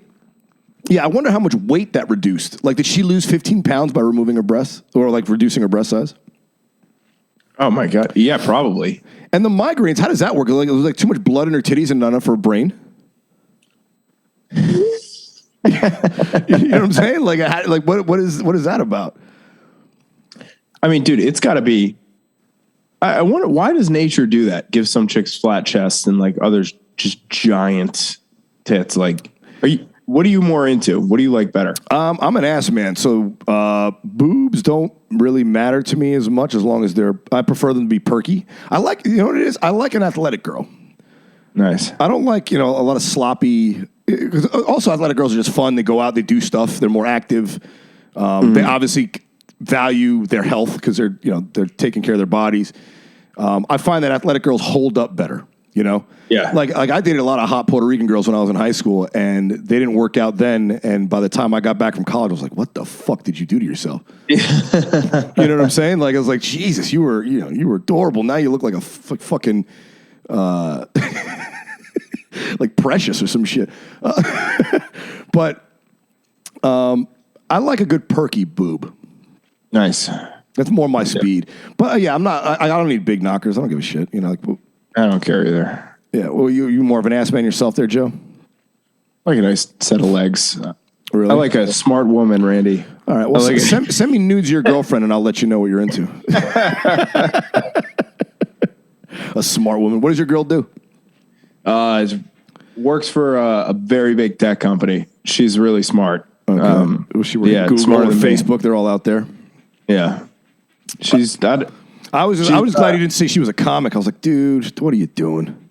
S1: yeah, I wonder how much weight that reduced. Like, did she lose 15 pounds by removing her breasts or like reducing her breast size?
S2: Oh my God. Yeah, probably.
S1: And the migraines, how does that work? Like, it was like too much blood in her titties and not enough for her brain. You know what I'm saying? Like what is that about?
S2: I mean, dude, it's got to be. I wonder, why does nature do that? Give some chicks flat chests and like others just giant tits. Like, what are you more into? What do you like better?
S1: I'm an ass man, so boobs don't really matter to me as much as long as I prefer them to be perky. I like, you know what it is? I like an athletic girl.
S2: Nice.
S1: I don't like, a lot of sloppy. Cause also, athletic girls are just fun. They go out, they do stuff. They're more active. They obviously value their health because they're taking care of their bodies. I find that athletic girls hold up better.
S2: Yeah.
S1: Like I dated a lot of hot Puerto Rican girls when I was in high school, and they didn't work out then. And by the time I got back from college, I was like, "What the fuck did you do to yourself?" You know what I'm saying? Like I was like, "Jesus, you were adorable. Now you look like a fucking." Like Precious or some shit. But I like a good perky boob.
S2: Nice.
S1: That's more my speed. But yeah, I don't need big knockers. I don't give a shit.
S2: I don't care either.
S1: Yeah. Well, you more of an ass man yourself there, Joe?
S2: I like a nice set of legs.
S1: Really?
S2: I like a smart woman, Randy.
S1: All right. Well, send me nudes of your girlfriend and I'll let you know what you're into. A smart woman. What does your girl do?
S2: Works for a very big tech company. She's really smart.
S1: Okay. She works at Google or Facebook. They're all out there.
S2: Yeah. She's that.
S1: I was glad you didn't say she was a comic. I was like, dude, what are you doing?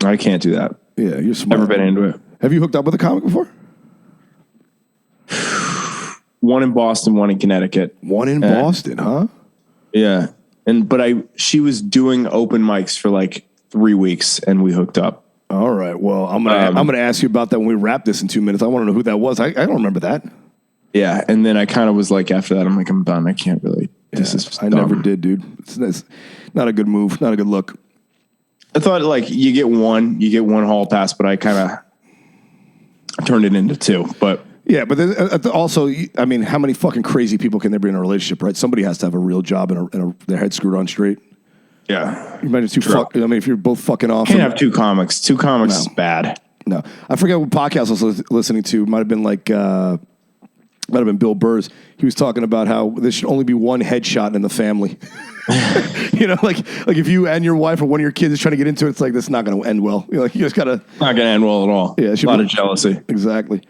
S2: I can't do that.
S1: Yeah, you're smart.
S2: Never been into it.
S1: Have you hooked up with a comic before?
S2: One in Boston, one in Connecticut.
S1: One in Boston, huh?
S2: Yeah. But she was doing open mics for like 3 weeks and we hooked up.
S1: All right. Well, I'm gonna ask you about that when we wrap this in 2 minutes. I want to know who that was. I don't remember that.
S2: Yeah, and then I kind of was like, after that, I'm like, I'm done. I can't really.
S1: I never did, dude. It's not a good move. Not a good look.
S2: I thought like you get one hall pass, but I kind of turned it into 2. But
S1: yeah, but then, also, I mean, how many fucking crazy people can there be in a relationship, right? Somebody has to have a real job and their head screwed on straight.
S2: Yeah.
S1: You imagine if you're both fucking off.
S2: Can't have 2 comics. 2 comics is bad.
S1: No. I forget what podcast I was listening to. Might have been Bill Burr's. He was talking about how there should only be one headshot in the family. Like if you and your wife or one of your kids is trying to get into it, it's like, that's not going to end well. You just got to.
S2: Not going to end well at all.
S1: Yeah.
S2: A lot of jealousy.
S1: Exactly.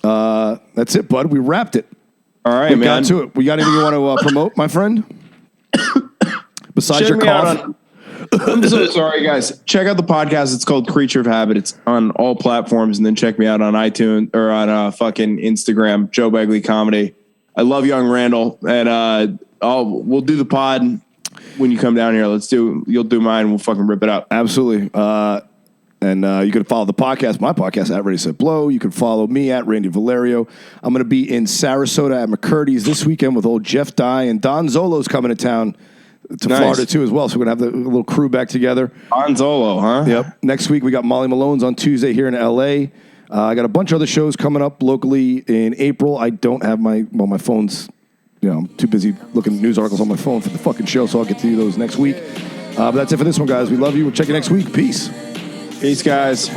S1: That's it, bud. We wrapped it.
S2: All right, man.
S1: We got to it. We got anything you want to promote, my friend? Besides your cough.
S2: I'm so sorry, guys. Check out the podcast. It's called Creature of Habit. It's on all platforms, and then check me out on iTunes or on fucking Instagram, Joe Begley Comedy. I love Young Randall, and we'll do the pod when you come down here. You'll do mine. We'll fucking rip it up.
S1: Absolutely. And you can follow the podcast, my podcast, at Ready Set Blow. You can follow me at Randy Valerio. I'm going to be in Sarasota at McCurdy's this weekend with old Jeff Dye, and Don Zolo's coming to town to Florida too as well. So we're going to have the little crew back together.
S2: Don Zolo, huh?
S1: Yep. Next week we got Molly Malone's on Tuesday here in L.A. I got a bunch of other shows coming up locally in April. I don't have my phone's, I'm too busy looking at news articles on my phone for the fucking show, so I'll get to you those next week. But that's it for this one, guys. We love you. We'll check you next week. Peace.
S2: Peace, guys.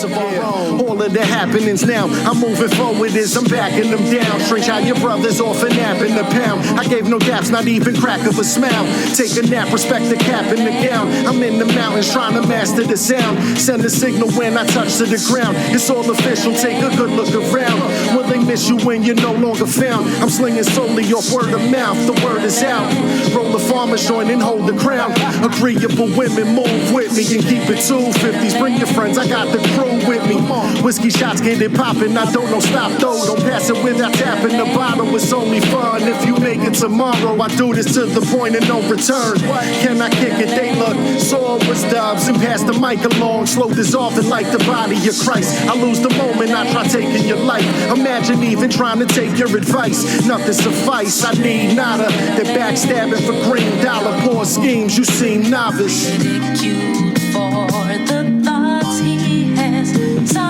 S3: All of the happenings now, I'm moving forward as I'm backing them down. Shrink out your brothers off a nap in the pound. I gave no gaps, not even crack of a smile. Take a nap, respect the cap and the gown. I'm in the mountains trying to master the sound. Send a signal when I touch to the ground. It's all official, take a good look around. Will they miss you when you're no longer found? I'm slinging solely off word of mouth, the word is out. Roll the farmer's joint and hold the crown. Agreeable women move with me and keep it 250s. Bring your friends, I got the crew with me. Whiskey shots get it poppin', I don't know stop though. Don't pass it without tapping the bottle. It's only fun if you make it tomorrow. I do this to the point of no return. Can I kick it? They look sore was dubs and pass the mic along. Slow dissolving like the body of Christ. I lose the moment I try taking your life. Imagine even trying to take your advice. Nothing suffice, I need nada. They're backstabbing for green dollar. Poor schemes, you seem novice.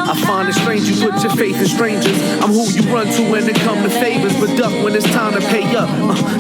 S3: I find it strange you put your faith in strangers. I'm who you run to when it come to favors, but duck when it's time to pay up.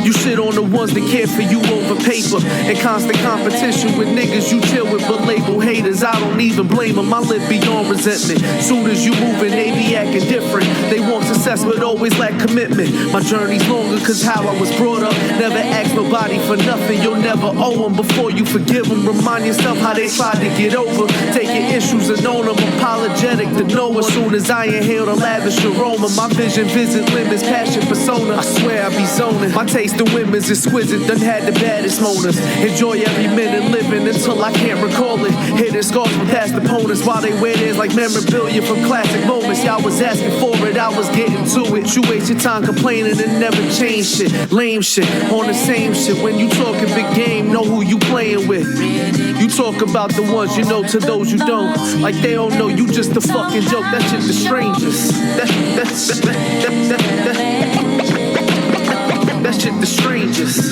S3: You shit on the ones that care for you over paper. In constant competition with niggas you chill with, but label haters, I don't even blame them. I live beyond resentment. Soon as you moving, they be acting different. They want success but always lack commitment. My journey's longer cause how I was brought up. Never ask nobody for nothing, you'll never owe them. Before you forgive them, remind yourself how they tried to get over. Take your issues and own them, apologetic to know as soon as I inhale the lavish aroma. My vision visit limits, passion persona. I swear I be zoning. My taste in women's exquisite, done had the baddest moaners. Enjoy every minute living until I can't recall it. Hitting scars from past opponents while they wear theirs like memorabilia from classic moments. Y'all was asking for it, I was getting to it. You waste your time complaining and never change shit. Lame shit, on the same shit. When you talking big game, know who you playing with. You talk about the ones you know to those you don't. Like they don't know you just a fucking joke. That shit the strangers. That shit the strangers.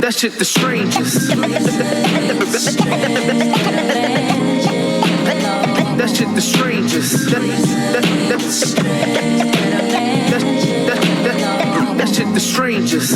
S3: That shit the strangers. That shit the strangers. That shit the strangers.